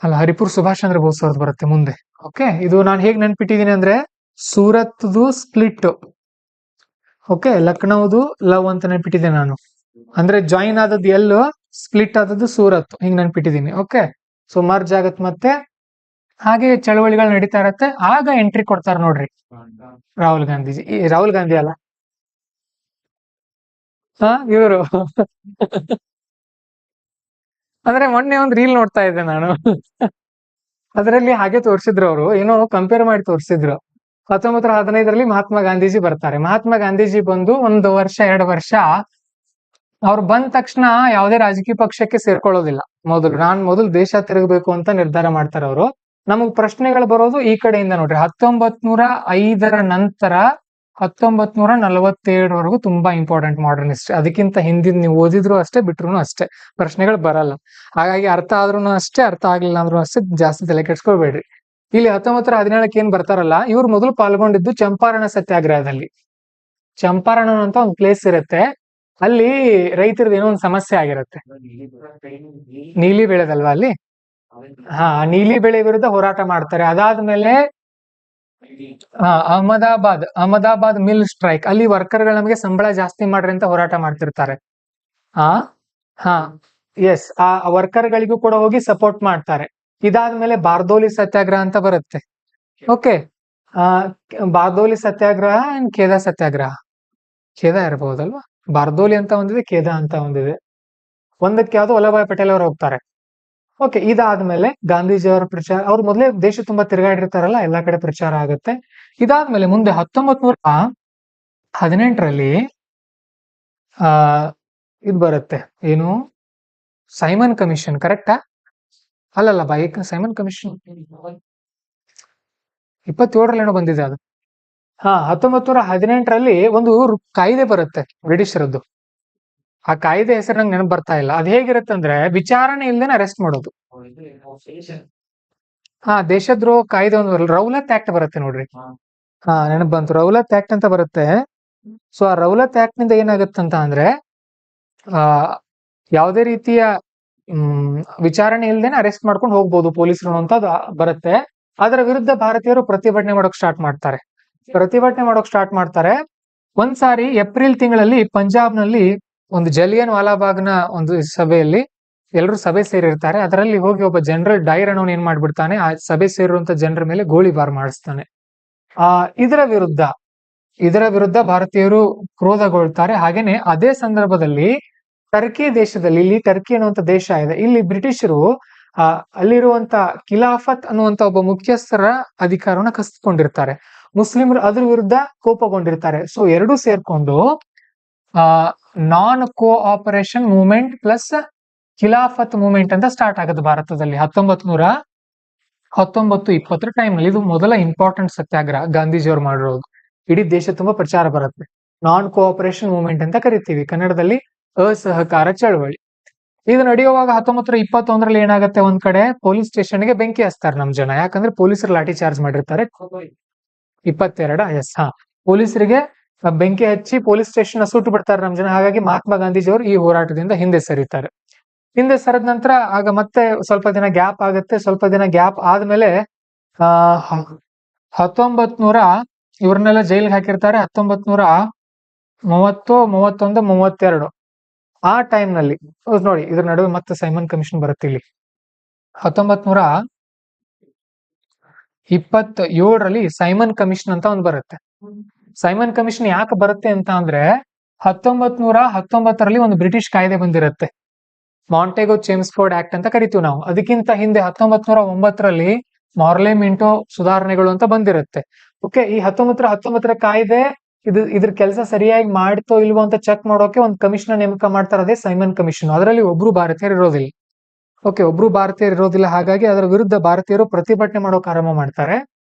Speaker 1: ಅಲ್ಲ, ಹರಿಪುರ್ ಸುಭಾಷ್ ಚಂದ್ರ ಬೋಸ್ ಅವ್ರದ್ದು ಬರುತ್ತೆ ಮುಂದೆ. ಓಕೆ, ಇದು ನಾನು ಹೇಗ್ ನೆನ್ಪಿಟ್ಟಿದ್ದೀನಿ ಅಂದ್ರೆ, ಸೂರತ್ದು ಸ್ಪ್ಲಿಟ್. ಓಕೆ, ಲಕ್ನೋದು ಲವ್ ಅಂತ ನೆನ್ಪಿಟ್ಟಿದ್ದೆ ನಾನು. ಅಂದ್ರೆ ಜಾಯಿನ್ ಆದದ್ದು ಎಲ್ಲೋ, ಸ್ಪ್ಲಿಟ್ ಆದದ್ದು ಸೂರತ್, ಹಿಂಗ್ ನೆನ್ಪಿಟ್ಟಿದ್ದೀನಿ. ಓಕೆ, ಸೊ ಮರ್ಜ್ ಆಗತ್ ಮತ್ತೆ ಹಾಗೆ ಚಳವಳಿಗಳು ನಡೀತಾ ಇರತ್ತೆ. ಆಗ ಎಂಟ್ರಿ ಕೊಡ್ತಾರ ನೋಡ್ರಿ ರಾಹುಲ್ ಗಾಂಧೀಜಿ. ರಾಹುಲ್ ಗಾಂಧಿ ಅಲ್ಲ, ಇವರು ಅಂದ್ರೆ ಮೊನ್ನೆ ಒಂದ್ ರೀಲ್ ನೋಡ್ತಾ ಇದ್ದೆ ನಾನು. ಅದರಲ್ಲಿ ಹಾಗೆ ತೋರಿಸಿದ್ರು, ಅವರು ಏನೋ ಕಂಪೇರ್ ಮಾಡಿ ತೋರಿಸಿದ್ರು. 1915ರಲ್ಲಿ ಮಹಾತ್ಮ ಗಾಂಧೀಜಿ ಬರ್ತಾರೆ. ಮಹಾತ್ಮ ಗಾಂಧೀಜಿ ಬಂದು 1 ವರ್ಷ 2 ವರ್ಷ ಅವ್ರು ಬಂದ ತಕ್ಷಣ ಯಾವುದೇ ರಾಜಕೀಯ ಪಕ್ಷಕ್ಕೆ ಸೇರ್ಕೊಳ್ಳೋದಿಲ್ಲ. ಮೊದಲು ದೇಶ ತಿರುಗಬೇಕು ಅಂತ ನಿರ್ಧಾರ ಮಾಡ್ತಾರೆ ಅವರು. ನಮಗ್ ಪ್ರಶ್ನೆಗಳು ಬರೋದು ಈ ಕಡೆಯಿಂದ ನೋಡ್ರಿ. 1905ರ ನಂತರ 1947ವರೆಗೂ ತುಂಬಾ ಇಂಪಾರ್ಟೆಂಟ್ ಮಾಡರ್ನ್ ಹಿಸ್ಟ್ರಿ. ಅದಕ್ಕಿಂತ ಹಿಂದಿನ ನೀವು ಓದಿದ್ರು ಅಷ್ಟೇ, ಬಿಟ್ರು ಅಷ್ಟೇ, ಪ್ರಶ್ನೆಗಳು ಬರಲ್ಲ. ಹಾಗಾಗಿ ಅರ್ಥ ಆದ್ರೂ ಅಷ್ಟೇ, ಅರ್ಥ ಆಗ್ಲಿಲ್ಲ ಅಂದ್ರೂ ಅಷ್ಟೇ, ಜಾಸ್ತಿ ತಲೆ ಕೆಡ್ಸ್ಕೊಳ್ಬೇಡ್ರಿ. ಇಲ್ಲಿ 1917ಕ್ಕೆ ಏನ್ ಬರ್ತಾರಲ್ಲ, ಇವ್ರು ಮೊದಲು ಪಾಲ್ಗೊಂಡಿದ್ದು ಚಂಪಾರಣ ಸತ್ಯಾಗ್ರಹದಲ್ಲಿ. ಚಂಪಾರಣ ಅಂತ ಒಂದು ಪ್ಲೇಸ್ ಇರುತ್ತೆ, ಅಲ್ಲಿ ರೈತರದ್ದು ಏನೋ ಒಂದು ಸಮಸ್ಯೆ ಆಗಿರುತ್ತೆ. ನೀಲಿ ಬೆಳೆದಲ್ವಾ ಅಲ್ಲಿ. ನೀಲಿ ಬೆಳೆ ವಿರುದ್ಧ ಹೋರಾಟ ಮಾಡ್ತಾರೆ. ಅದಾದ್ಮೇಲೆ ಅಹಮದಾಬಾದ್ ಮಿಲ್ ಸ್ಟ್ರೈಕ್, ಅಲ್ಲಿ ವರ್ಕರ್ಗಳು ನಮಗೆ ಸಂಬಳ ಜಾಸ್ತಿ ಮಾಡ್ರಿ ಅಂತ ಹೋರಾಟ ಮಾಡ್ತಿರ್ತಾರೆ. ಹಾ ಎಸ್, ಆ ವರ್ಕರ್ಗಳಿಗೂ ಕೂಡ ಹೋಗಿ ಸಪೋರ್ಟ್ ಮಾಡ್ತಾರೆ. ಇದಾದ್ಮೇಲೆ ಬಾರ್ದೋಲಿ ಸತ್ಯಾಗ್ರಹ ಅಂತ ಬರುತ್ತೆ. ಓಕೆ, ಬಾರ್ದೋಲಿ ಸತ್ಯಾಗ್ರಹ ಅಂಡ್ ಖೇದಾ ಸತ್ಯಾಗ್ರಹ. ಖೇದಾ ಇರಬಹುದಲ್ವಾ, ಬಾರ್ದೋಲಿ ಅಂತ ಒಂದಿದೆ, ಖೇದಾ ಅಂತ ಒಂದಿದೆ. ಒಂದಕ್ಕೆ ಯಾವ್ದು ವಲ್ಲಭಾಯ್ ಪಟೇಲ್ ಅವರು ಹೋಗ್ತಾರೆ. ಓಕೆ, ಇದಾದ್ಮೇಲೆ ಗಾಂಧೀಜಿಯವರ ಪ್ರಚಾರ, ಅವ್ರು ಮೊದಲೇ ದೇಶ ತುಂಬಾ ತಿರುಗಾಡಿರ್ತಾರಲ್ಲ, ಎಲ್ಲಾ ಕಡೆ ಪ್ರಚಾರ ಆಗುತ್ತೆ. ಇದಾದ್ಮೇಲೆ ಮುಂದೆ 1918ರಲ್ಲಿ ಇದು ಬರುತ್ತೆ, ಏನು ಸೈಮನ್ ಕಮಿಷನ್, ಕರೆಕ್ಟಾ? ಅಲ್ಲಲ್ಲ ಬಾ, ಸೈಮನ್ ಕಮಿಷನ್ 27ರಲ್ಲಿ ಏನೋ ಬಂದಿದೆ ಅದು. 1918ರಲ್ಲಿ ಒಂದು ಕಾಯ್ದೆ ಬರುತ್ತೆ ಬ್ರಿಟಿಷರದ್ದು. ಆ ಕಾಯ್ದೆ ಹೆಸರು ನಂಗೆ ನೆನಪು ಬರ್ತಾ ಇಲ್ಲ. ಅದ್ ಹೇಗಿರುತ್ತೆ ಅಂದ್ರೆ, ವಿಚಾರಣೆ ಇಲ್ದೇನೆ ಅರೆಸ್ಟ್ ಮಾಡೋದು. ದೇಶದ್ರೋಹ ಕಾಯ್ದೆ ಒಂದು ರೌಲತ್ ಆಕ್ಟ್ ಬರುತ್ತೆ ನೋಡ್ರಿ. ನೆನಪು ಬಂತು, ರೌಲತ್ ಆಕ್ಟ್ ಅಂತ ಬರುತ್ತೆ. ಸೊ ಆ ರೌಲತ್ ಆಕ್ಟ್ ನಿಂದ ಏನಾಗುತ್ತಂತ ಅಂದ್ರೆ, ಯಾವುದೇ ರೀತಿಯ ವಿಚಾರಣೆ ಇಲ್ದೇನೆ ಅರೆಸ್ಟ್ ಮಾಡ್ಕೊಂಡು ಹೋಗ್ಬೋದು ಪೊಲೀಸರು ಅಂತ ಬರುತ್ತೆ. ಅದರ ವಿರುದ್ಧ ಭಾರತೀಯರು ಪ್ರತಿಭಟನೆ ಮಾಡೋಕ್ ಸ್ಟಾರ್ಟ್ ಮಾಡ್ತಾರೆ. ಒಂದ್ಸಾರಿ ಏಪ್ರಿಲ್ ತಿಂಗಳಲ್ಲಿ ಪಂಜಾಬ್ನಲ್ಲಿ ಒಂದು ಜಲಿಯನ್ ವಾಲಾಬಾಗ್ನ ಒಂದು ಸಭೆಯಲ್ಲಿ ಎಲ್ಲರೂ ಸಭೆ ಸೇರಿರ್ತಾರೆ. ಅದರಲ್ಲಿ ಹೋಗಿ ಒಬ್ಬ ಜನರಲ್ ಡೈರ್ ಅನ್ನೋನು ಏನ್ ಮಾಡ್ಬಿಡ್ತಾನೆ, ಆ ಸಭೆ ಸೇರಿರುವಂತ ಜನರ ಮೇಲೆ ಗೋಳಿಬಾರ್ ಮಾಡಿಸ್ತಾನೆ. ಇದರ ವಿರುದ್ಧ ಭಾರತೀಯರು ಕ್ರೋಧಗೊಳ್ತಾರೆ. ಹಾಗೇನೆ ಅದೇ ಸಂದರ್ಭದಲ್ಲಿ ಟರ್ಕಿ ದೇಶದಲ್ಲಿ, ಇಲ್ಲಿ ಟರ್ಕಿ ಅನ್ನುವಂತ ದೇಶ ಇದೆ, ಇಲ್ಲಿ ಬ್ರಿಟಿಷರು ಅಲ್ಲಿರುವಂತ ಖಿಲಾಫತ್ ಅನ್ನುವಂತ ಒಬ್ಬ ಮುಖ್ಯಸ್ಥರ ಅಧಿಕಾರವನ್ನ ಕಸಿದುಕೊಂಡಿರ್ತಾರೆ. ಮುಸ್ಲಿಮರು ಅದ್ರ ವಿರುದ್ಧ ಕೋಪಗೊಂಡಿರ್ತಾರೆ. ಸೊ ಎರಡೂ ಸೇರ್ಕೊಂಡು ನಾನ್ cooperation movement plus Khilafat movement ಅಂತ ಸ್ಟಾರ್ಟ್ ಆಗುತ್ತೆ ಭಾರತದಲ್ಲಿ 1919-20 ಟೈಮ್ ನಲ್ಲಿ. ಇದು ಮೊದಲ ಇಂಪಾರ್ಟೆಂಟ್ ಸತ್ಯಾಗ್ರಹ ಗಾಂಧೀಜಿಯವರು ಮಾಡಿರೋದು. ಇಡೀ ದೇಶ ತುಂಬಾ ಪ್ರಚಾರ ಬರುತ್ತೆ. ನಾನ್ ಕೋಆಪರೇಷನ್ ಮೂವ್ಮೆಂಟ್ ಅಂತ ಕರಿತೀವಿ, ಕನ್ನಡದಲ್ಲಿ ಅಸಹಕಾರ ಚಳವಳಿ. ಇದು ನಡೆಯುವಾಗ 1921ರಲ್ಲಿ ಏನಾಗುತ್ತೆ, ಒಂದ್ ಕಡೆ ಪೊಲೀಸ್ ಸ್ಟೇಷನ್ಗೆ ಬೆಂಕಿ ಹಚ್ತಾರೆ ನಮ್ ಜನ. ಯಾಕಂದ್ರೆ ಪೊಲೀಸರು ಲಾಠಿ ಚಾರ್ಜ್ ಮಾಡಿರ್ತಾರೆ. 22 ಪೊಲೀಸರಿಗೆ ಬೆಂಕಿ ಹಚ್ಚಿ ಪೊಲೀಸ್ ಸ್ಟೇಷನ್ ಸುಟ್ಟು ಬಿಡ್ತಾರೆ ನಮ್ ಜನ. ಹಾಗಾಗಿ ಮಹಾತ್ಮ ಗಾಂಧೀಜಿಯವರು ಈ ಹೋರಾಟದಿಂದ ಹಿಂದೆ ಸರಿತಾರೆ. ಹಿಂದೆ ಸರಿದ ನಂತರ ಆಗ ಮತ್ತೆ ಸ್ವಲ್ಪ ದಿನ ಗ್ಯಾಪ್ ಆಗುತ್ತೆ. ಸ್ವಲ್ಪ ದಿನ ಗ್ಯಾಪ್ ಆದ್ಮೇಲೆ 1900 ಇವ್ರನ್ನೆಲ್ಲ ಜೈಲ್ಗೆ ಹಾಕಿರ್ತಾರೆ. 1930-31-32 ಆ ಟೈಮ್ ನಲ್ಲಿ ನೋಡಿ, ಇದ್ರ ನಡುವೆ ಮತ್ತೆ ಸೈಮನ್ ಕಮಿಷನ್ ಬರುತ್ತೆ. ಇಲ್ಲಿ 1927ರಲ್ಲಿ ಸೈಮನ್ ಕಮಿಷನ್ ಅಂತ ಒಂದು ಬರುತ್ತೆ. ಸೈಮನ್ ಕಮಿಷನ್ ಯಾಕೆ ಬರುತ್ತೆ ಅಂತ ಅಂದ್ರೆ, 1919ರಲ್ಲಿ ಒಂದು ಬ್ರಿಟಿಷ್ ಕಾಯ್ದೆ ಬಂದಿರುತ್ತೆ, ಮಾಂಟೆಗೋ ಚೇಮ್ಸ್ಫೋರ್ಡ್ ಆಕ್ಟ್ ಅಂತ ಕರಿತೀವಿ ನಾವು. ಅದಕ್ಕಿಂತ ಹಿಂದೆ 1909ರಲ್ಲಿ ಮಾರ್ಲೆ ಮಿಂಟೋ ಸುಧಾರಣೆಗಳು ಅಂತ ಬಂದಿರುತ್ತೆ. ಓಕೆ, ಈ 1919ರ ಕಾಯ್ದೆ ಇದ್ರ ಕೆಲಸ ಸರಿಯಾಗಿ ಮಾಡ್ತೋ ಇಲ್ವೋ ಅಂತ ಚೆಕ್ ಮಾಡೋಕೆ ಒಂದು ಕಮಿಷನ್ ನೇಮಕ ಮಾಡ್ತಾರೆ, ಅದೇ ಸೈಮನ್ ಕಮಿಷನ್. ಅದರಲ್ಲಿ ಒಬ್ರು ಭಾರತೀಯರು ಇರೋದಿಲ್ಲ. ಓಕೆ, ಒಬ್ರು ಭಾರತೀಯರು ಇರೋದಿಲ್ಲ. ಹಾಗಾಗಿ ಅದರ ವಿರುದ್ಧ ಭಾರತೀಯರು ಪ್ರತಿಭಟನೆ ಮಾಡೋಕೆ ಆರಂಭ ಮಾಡ್ತಾರೆ.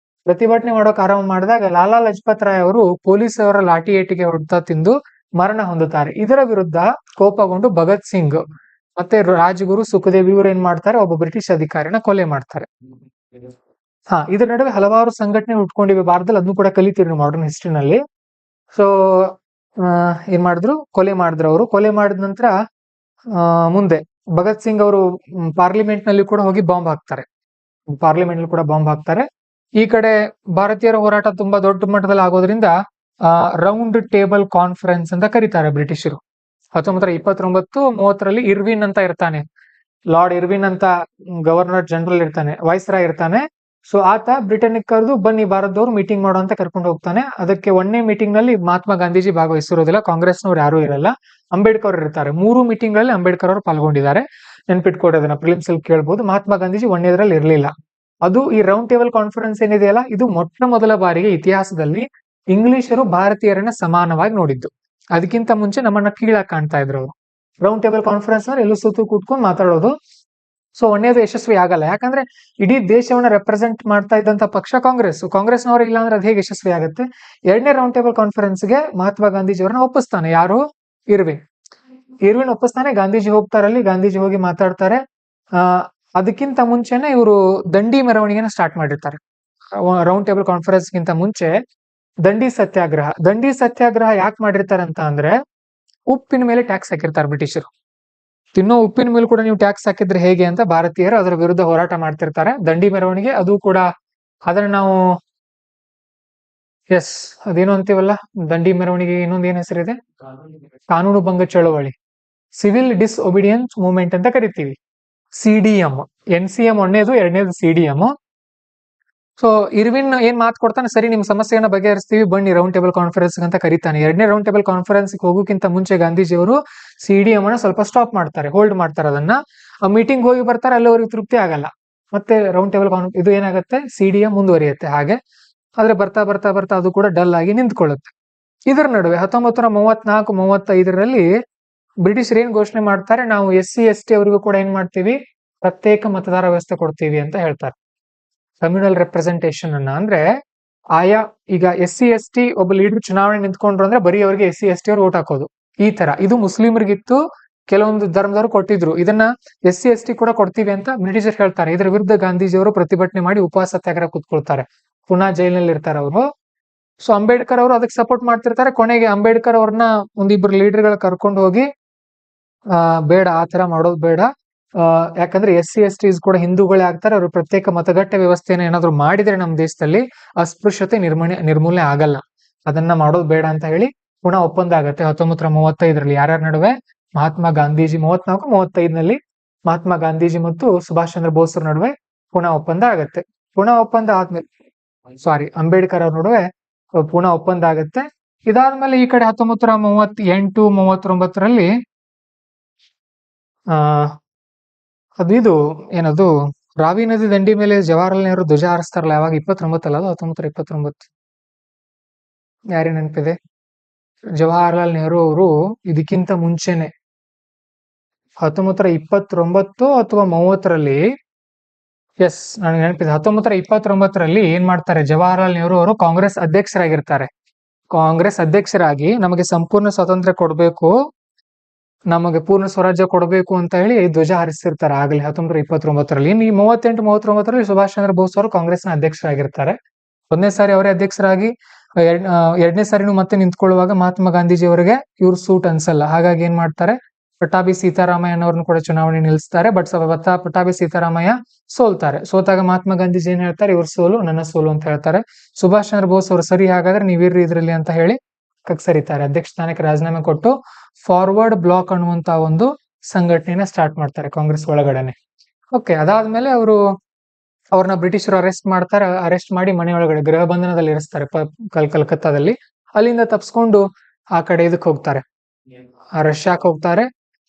Speaker 1: ಪ್ರತಿಭಟನೆ ಮಾಡೋಕೆ ಆರಂಭ ಮಾಡಿದಾಗ ಲಾಲಾ ಲಜಪತ್ ರಾಯ್ ಅವರು ಪೊಲೀಸ್ ಅವರ ಲಾಠಿ ಏಟಿಗೆ ಹೊಡೆತ ತಿಂದು ಮರಣ ಹೊಂದುತ್ತಾರೆ. ಇದರ ವಿರುದ್ಧ ಕೋಪಗೊಂಡು ಭಗತ್ ಸಿಂಗ್ ಮತ್ತೆ ರಾಜಗುರು ಸುಖದೇವ್ ಇವರು ಏನ್ ಮಾಡ್ತಾರೆ, ಒಬ್ಬ ಬ್ರಿಟಿಷ್ ಅಧಿಕಾರಿನ ಕೊಲೆ ಮಾಡ್ತಾರೆ. ಇದ್ರ ನಡುವೆ ಹಲವಾರು ಸಂಘಟನೆ ಹುಟ್ಕೊಂಡಿವೆ ಭಾರತದಲ್ಲಿ, ಅದನ್ನು ಕೂಡ ಕಲಿತೀರಿ ಮಾಡರ್ನ್ ಹಿಸ್ಟ್ರಿನಲ್ಲಿ. ಸೊ ಏನ್ ಮಾಡಿದ್ರು, ಕೊಲೆ ಮಾಡಿದ್ರು ಅವರು. ಕೊಲೆ ಮಾಡಿದ ನಂತರ ಮುಂದೆ ಭಗತ್ ಸಿಂಗ್ ಅವರು ಪಾರ್ಲಿಮೆಂಟ್ ನಲ್ಲಿ ಕೂಡ ಹೋಗಿ ಬಾಂಬ್ ಹಾಕ್ತಾರೆ. ಈ ಕಡೆ ಭಾರತೀಯರ ಹೋರಾಟ ತುಂಬಾ ದೊಡ್ಡ ಮಟ್ಟದಲ್ಲಿ ಆಗೋದ್ರಿಂದ ರೌಂಡ್ ಟೇಬಲ್ ಕಾನ್ಫರೆನ್ಸ್ ಅಂತ ಕರೀತಾರೆ ಬ್ರಿಟಿಷರು. 1929-30ರಲ್ಲಿ ಇರ್ವಿನ್ ಅಂತ ಇರ್ತಾನೆ, ಲಾರ್ಡ್ ಇರ್ವಿನ್ ಅಂತ ಗವರ್ನರ್ ಜನರಲ್ ಇರ್ತಾನೆ, ವೈಸ್ರಾಯ್ ಇರ್ತಾನೆ. ಸೊ ಆತ ಬ್ರಿಟನ್ ಕರೆದು ಬನ್ನಿ ಭಾರತದವ್ರು ಮೀಟಿಂಗ್ ಮಾಡೋ ಅಂತ ಕರ್ಕೊಂಡು ಹೋಗ್ತಾನೆ. ಅದಕ್ಕೆ 1ನೇ ಮೀಟಿಂಗ್ ನಲ್ಲಿ ಮಹಾತ್ಮ ಗಾಂಧೀಜಿ ಭಾಗವಹಿಸಿರೋದಿಲ್ಲ, ಕಾಂಗ್ರೆಸ್ನವ್ರು ಯಾರು ಇರಲ್ಲ, ಅಂಬೇಡ್ಕರ್ ಇರ್ತಾರೆ. 3 ಮೀಟಿಂಗ್ ಗಳಲ್ಲಿ ಅಂಬೇಡ್ಕರ್ ಅವರು ಪಾಲ್ಗೊಂಡಿದ್ದಾರೆ. ನೆನ್ಪಿಟ್ಕೊಡೋದನ್ನ ಪ್ರಿಲಿಮ್ಸ್ ಅಲ್ಲಿ ಕೇಳ್ಬೋದು. ಮಹಾತ್ಮ ಗಾಂಧೀಜಿ 1ನೇದ್ರಲ್ಲಿ ಇರ್ಲಿಲ್ಲ. ಅದು ಈ ರೌಂಡ್ ಟೇಬಲ್ ಕಾನ್ಫರೆನ್ಸ್ ಏನಿದೆಯಲ್ಲ, ಇದು ಮೊಟ್ಟ ಮೊದಲ ಬಾರಿಗೆ ಇತಿಹಾಸದಲ್ಲಿ ಇಂಗ್ಲಿಷರು ಭಾರತೀಯರನ್ನ ಸಮಾನವಾಗಿ ನೋಡಿದ್ದು. ಅದಕ್ಕಿಂತ ಮುಂಚೆ ನಮ್ಮನ್ನ ಕೀಳಾಗಿ ಕಾಣ್ತಾ ಇದ್ರು ಅವರು. ರೌಂಡ್ ಟೇಬಲ್ ಕಾನ್ಫರೆನ್ಸ್ ನಲ್ಲಿ ಎಲ್ಲೂ ಸುತ್ತು ಕೂತ್ಕೊಂಡು ಮಾತಾಡೋದು. ಸೊ 1ನೇದು ಯಶಸ್ವಿ ಆಗಲ್ಲ, ಯಾಕಂದ್ರೆ ಇಡೀ ದೇಶವನ್ನ ರೆಪ್ರೆಸೆಂಟ್ ಮಾಡ್ತಾ ಇದ್ದಂತ ಪಕ್ಷ ಕಾಂಗ್ರೆಸ್ನವರು ಇಲ್ಲ ಅಂದ್ರೆ ಅದು ಹೇಗೆ ಯಶಸ್ವಿ ಆಗುತ್ತೆ. 2ನೇ ರೌಂಡ್ ಟೇಬಲ್ ಕಾನ್ಫರೆನ್ಸ್ಗೆ ಮಹಾತ್ಮ ಗಾಂಧೀಜಿ ಅವರನ್ನ ಒಪ್ಪಿಸ್ತಾನೆ. ಯಾರು? ಇರ್ವಿನ್ ಒಪ್ಪಿಸ್ತಾನೆ. ಗಾಂಧೀಜಿ ಹೋಗ್ತಾರಲ್ಲಿ, ಗಾಂಧೀಜಿ ಹೋಗಿ ಮಾತಾಡ್ತಾರೆ. ಅದಕ್ಕಿಂತ ಮುಂಚೆನೆ ಇವರು ದಂಡಿ ಮೆರವಣಿಗೆನ ಸ್ಟಾರ್ಟ್ ಮಾಡಿರ್ತಾರೆ. ರೌಂಡ್ ಟೇಬಲ್ ಕಾನ್ಫರೆನ್ಸ್ ಗಿಂತ ಮುಂಚೆ ದಂಡಿ ಸತ್ಯಾಗ್ರಹ ಯಾಕೆ ಮಾಡಿರ್ತಾರೆ ಅಂತ ಅಂದ್ರೆ, ಉಪ್ಪಿನ ಮೇಲೆ ಟ್ಯಾಕ್ಸ್ ಹಾಕಿರ್ತಾರೆ ಬ್ರಿಟಿಷರು. ತಿನ್ನೋ ಉಪ್ಪಿನ ಮೇಲೆ ಕೂಡ ನೀವು ಟ್ಯಾಕ್ಸ್ ಹಾಕಿದ್ರೆ ಹೇಗೆ ಅಂತ ಭಾರತೀಯರು ಅದರ ವಿರುದ್ಧ ಹೋರಾಟ ಮಾಡ್ತಿರ್ತಾರೆ. ದಂಡಿ ಮೆರವಣಿಗೆ ಅದು ಕೂಡ, ಅದನ್ನ ನಾವು ಅದೇನು ಅಂತೀವಲ್ಲ, ದಂಡಿ ಮೆರವಣಿಗೆ ಇನ್ನೊಂದು ಏನ್ ಹೆಸರಿದೆ, ಕಾನೂನು ಭಂಗ ಚಳವಳಿ, ಸಿವಿಲ್ ಡಿಸ್ಒಬಿಡಿಯನ್ಸ್ ಮೂವ್ಮೆಂಟ್ ಅಂತ ಕರಿತೀವಿ. CDM, NCM 1ನೇದು, 2ನೇದು CDM. So Irwin ಏನ್ ಮಾತು ಕೊಡ್ತಾನೆ, ಸರಿ ನಿಮ್ ಸಮಸ್ಯೆಯನ್ನ ಬಗೆಹರಿಸ್ತೀವಿ ಬನ್ನಿ ರೌಂಡ್ ಟೇಬಲ್ ಕಾನ್ಫರೆನ್ಸ್ ಅಂತ ಕರೀತಾನೆ. 2ನೇ ರೌಂಡ್ ಟೇಬಲ್ ಕಾನ್ಫರೆನ್ಸ್ ಹೋಗೋಕ್ಕಿಂತ ಮುಂಚೆ ಗಾಂಧೀಜಿಯವರು CDM ಅನ್ನ ಸ್ವಲ್ಪ ಸ್ಟಾಪ್ ಮಾಡ್ತಾರೆ, ಹೋಲ್ಡ್ ಮಾಡ್ತಾರೆ ಅದನ್ನ. ಆ ಮೀಟಿಂಗ್ ಹೋಗಿ ಬರ್ತಾರೆ, ಅಲ್ಲಿ ಅವ್ರಿಗೆ ತೃಪ್ತಿ ಆಗಲ್ಲ. ಮತ್ತೆ ರೌಂಡ್ ಟೇಬಲ್ ಇದು ಏನಾಗುತ್ತೆ, CDM ಮುಂದುವರಿಯುತ್ತೆ ಹಾಗೆ. ಆದ್ರೆ ಬರ್ತಾ ಬರ್ತಾ ಬರ್ತಾ ಅದು ಕೂಡ ಡಲ್ ಆಗಿ ನಿಂತ್ಕೊಳ್ಳುತ್ತೆ. ಇದರ ನಡುವೆ 1934-35ರಲ್ಲಿ ಬ್ರಿಟಿಷರು ಏನ್ ಘೋಷಣೆ ಮಾಡ್ತಾರೆ, ನಾವು SC/ST ಅವರಿಗೂ ಕೂಡ ಏನ್ ಮಾಡ್ತೀವಿ, ಪ್ರತ್ಯೇಕ ಮತದಾರ ವ್ಯವಸ್ಥೆ ಕೊಡ್ತೀವಿ ಅಂತ ಹೇಳ್ತಾರೆ. ಕಮ್ಯುನಲ್ ರೆಪ್ರೆಸೆಂಟೇಷನ್ ಅನ್ನ, ಅಂದ್ರೆ ಆಯಾ ಈಗ SC/ST ಒಬ್ಬ ಲೀಡರ್ ಚುನಾವಣೆ ನಿಂತ್ಕೊಂಡ್ರು ಅಂದ್ರೆ ಬರೀ ಅವರಿಗೆ SC/ST ಅವ್ರು ಓಟ್ ಹಾಕೋದು. ಈ ತರ ಇದು ಮುಸ್ಲಿಮರಿಗಿತ್ತು, ಕೆಲವೊಂದು ಧರ್ಮದವರು ಕೊಟ್ಟಿದ್ರು. ಇದನ್ನ SC/ST ಕೂಡ ಕೊಡ್ತೀವಿ ಅಂತ ಬ್ರಿಟಿಷರು ಹೇಳ್ತಾರೆ. ಇದರ ವಿರುದ್ಧ ಗಾಂಧೀಜಿಯವರು ಪ್ರತಿಭಟನೆ ಮಾಡಿ ಉಪವಾಸ ಸತ್ಯಾಗ್ರಹ ಕೂತ್ಕೊಳ್ತಾರೆ. ಪುನಃ ಜೈಲಿನಲ್ಲಿ ಇರ್ತಾರೆ ಅವರು. ಸೊ ಅಂಬೇಡ್ಕರ್ ಅವರು ಅದಕ್ಕೆ ಸಪೋರ್ಟ್ ಮಾಡ್ತಿರ್ತಾರೆ. ಕೊನೆಗೆ ಅಂಬೇಡ್ಕರ್ ಅವ್ರನ್ನ ಒಂದಿಬ್ರು ಲೀಡರ್ಗಳ ಕರ್ಕೊಂಡು ಹೋಗಿ ಬೇಡ, ಆ ತರ ಮಾಡೋದು ಬೇಡ, ಯಾಕಂದ್ರೆ SC/STs ಕೂಡ ಹಿಂದೂಗಳೇ ಆಗ್ತಾರೆ, ಅವರು ಪ್ರತ್ಯೇಕ ಮತಗಟ್ಟೆ ವ್ಯವಸ್ಥೆನ ಏನಾದ್ರು ಮಾಡಿದ್ರೆ ನಮ್ಮ ದೇಶದಲ್ಲಿ ಅಸ್ಪೃಶ್ಯತೆ ನಿರ್ಮೂಲನೆ ಆಗಲ್ಲ, ಅದನ್ನ ಮಾಡೋದು ಬೇಡ ಅಂತ ಹೇಳಿ ಪುನಃ ಒಪ್ಪಂದ ಆಗತ್ತೆ 1935ರಲ್ಲಿ. ಯಾರ್ಯಾರ ನಡುವೆ? ಮಹಾತ್ಮ ಗಾಂಧೀಜಿ 34-35ನಲ್ಲಿ ಮಹಾತ್ಮ ಗಾಂಧೀಜಿ ಮತ್ತು ಸುಭಾಷ್ ಚಂದ್ರ ಬೋಸ್ ನಡುವೆ ಪುನಃ ಒಪ್ಪಂದ ಆಗತ್ತೆ. ಪುನಃ ಒಪ್ಪಂದ ಆದ್ಮೇಲೆ ಅಂಬೇಡ್ಕರ್ ಅವ್ರ ನಡುವೆ ಪುನಃ ಒಪ್ಪಂದ ಆಗತ್ತೆ. ಇದಾದ್ಮೇಲೆ ಈ ಕಡೆ 1938-39ರಲ್ಲಿ ಇದು ಏನದು, ರಾವಿ ನದಿ ದಂಡಿ ಮೇಲೆ ಜವಾಹರ್ಲಾಲ್ ನೆಹರು ಧ್ವಜ ಹಾರಿಸ್ತಾರಲ್ಲ, ಯಾವಾಗ 29 ಅಲ್ಲ, ಅದು 1929. ಯಾರೇ ನೆನಪಿದೆ? ಜವಾಹರ್ಲಾಲ್ ನೆಹರು ಅವರು ಇದಕ್ಕಿಂತ ಮುಂಚೆನೆ 1929 ಅಥವಾ 30ರಲ್ಲಿ, ನನಗೆ ನೆನಪಿದೆ, 1929ರಲ್ಲಿ ಏನ್ ಮಾಡ್ತಾರೆ, ಜವಾಹರ್ಲಾಲ್ ನೆಹರು ಅವರು ಕಾಂಗ್ರೆಸ್ ಅಧ್ಯಕ್ಷರಾಗಿರ್ತಾರೆ. ಕಾಂಗ್ರೆಸ್ ಅಧ್ಯಕ್ಷರಾಗಿ ನಮಗೆ ಸಂಪೂರ್ಣ ಸ್ವಾತಂತ್ರ್ಯ ಕೊಡ್ಬೇಕು, ನಮಗೆ ಪೂರ್ಣ ಸ್ವರಾಜ್ಯ ಕೊಡಬೇಕು ಅಂತ ಹೇಳಿ ಧ್ವಜ ಹಾರಿಸ್ತಿರ್ತಾರೆ ಆಗಲೇ 1929ರಲ್ಲಿ. ಈ 38-39ರಲ್ಲಿ ಸುಭಾಷ್ ಚಂದ್ರ ಬೋಸ್ ಅವರು ಕಾಂಗ್ರೆಸ್ನ ಅಧ್ಯಕ್ಷರಾಗಿರ್ತಾರೆ. 1ನೇ ಸಾರಿ ಅವರೇ ಅಧ್ಯಕ್ಷರಾಗಿ, 2ನೇ ಸಾರಿನೂ ಮತ್ತೆ ನಿಂತ್ಕೊಳ್ಳುವಾಗ ಮಹಾತ್ಮ ಗಾಂಧೀಜಿ ಅವರಿಗೆ ಇವ್ರ ಸೂಟ್ ಅನ್ಸಲ್ಲ. ಹಾಗಾಗಿ ಏನ್ ಮಾಡ್ತಾರೆ, ಪಟ್ಟಾಭಿ ಸೀತಾರಾಮಯ್ಯನವ್ರನ್ನ ಕೂಡ ಚುನಾವಣೆ ನಿಲ್ಲಿಸ್ತಾರೆ. ಬಟ್ ಪಟ್ಟಾಭಿ ಸೀತಾರಾಮಯ್ಯ ಸೋಲ್ತಾರೆ. ಸೋತಾಗ ಮಹಾತ್ಮ ಗಾಂಧೀಜಿ ಏನ್ ಹೇಳ್ತಾರೆ, ಇವ್ರ ಸೋಲು ನನ್ನ ಸೋಲು ಅಂತ ಹೇಳ್ತಾರೆ. ಸುಭಾಷ್ ಚಂದ್ರ ಬೋಸ್ ಅವರು ಸರಿ, ಹಾಗಾದ್ರೆ ನೀವಿರ್ರಿ ಇದ್ರಲ್ಲಿ ಅಂತ ಹೇಳಿ ಸರಿತಾರೆ. ಅಧ್ಯಕ್ಷ ಸ್ಥಾನಕ್ಕೆ ರಾಜೀನಾಮೆ ಕೊಟ್ಟು ಫಾರ್ವರ್ಡ್ ಬ್ಲಾಕ್ ಅನ್ನುವಂತ ಒಂದು ಸಂಘಟನೆಯನ್ನ ಸ್ಟಾರ್ಟ್ ಮಾಡ್ತಾರೆ ಕಾಂಗ್ರೆಸ್ ಒಳಗಡೆನೆ. ಓಕೆ, ಅದಾದ್ಮೇಲೆ ಅವ್ರನ್ನ ಬ್ರಿಟಿಷರು ಅರೆಸ್ಟ್ ಮಾಡ್ತಾರೆ. ಅರೆಸ್ಟ್ ಮಾಡಿ ಮನೆಯೊಳಗಡೆ ಗೃಹ ಬಂಧನದಲ್ಲಿ ಇರಿಸ್ತಾರೆ ಕಲ್ಕತ್ತಾದಲ್ಲಿ. ಅಲ್ಲಿಂದ ತಪ್ಸ್ಕೊಂಡು ಆ ಕಡೆ ಇದಕ್ಕೆ ಹೋಗ್ತಾರೆ, ರಷ್ಯಾಕ್ ಹೋಗ್ತಾರೆ.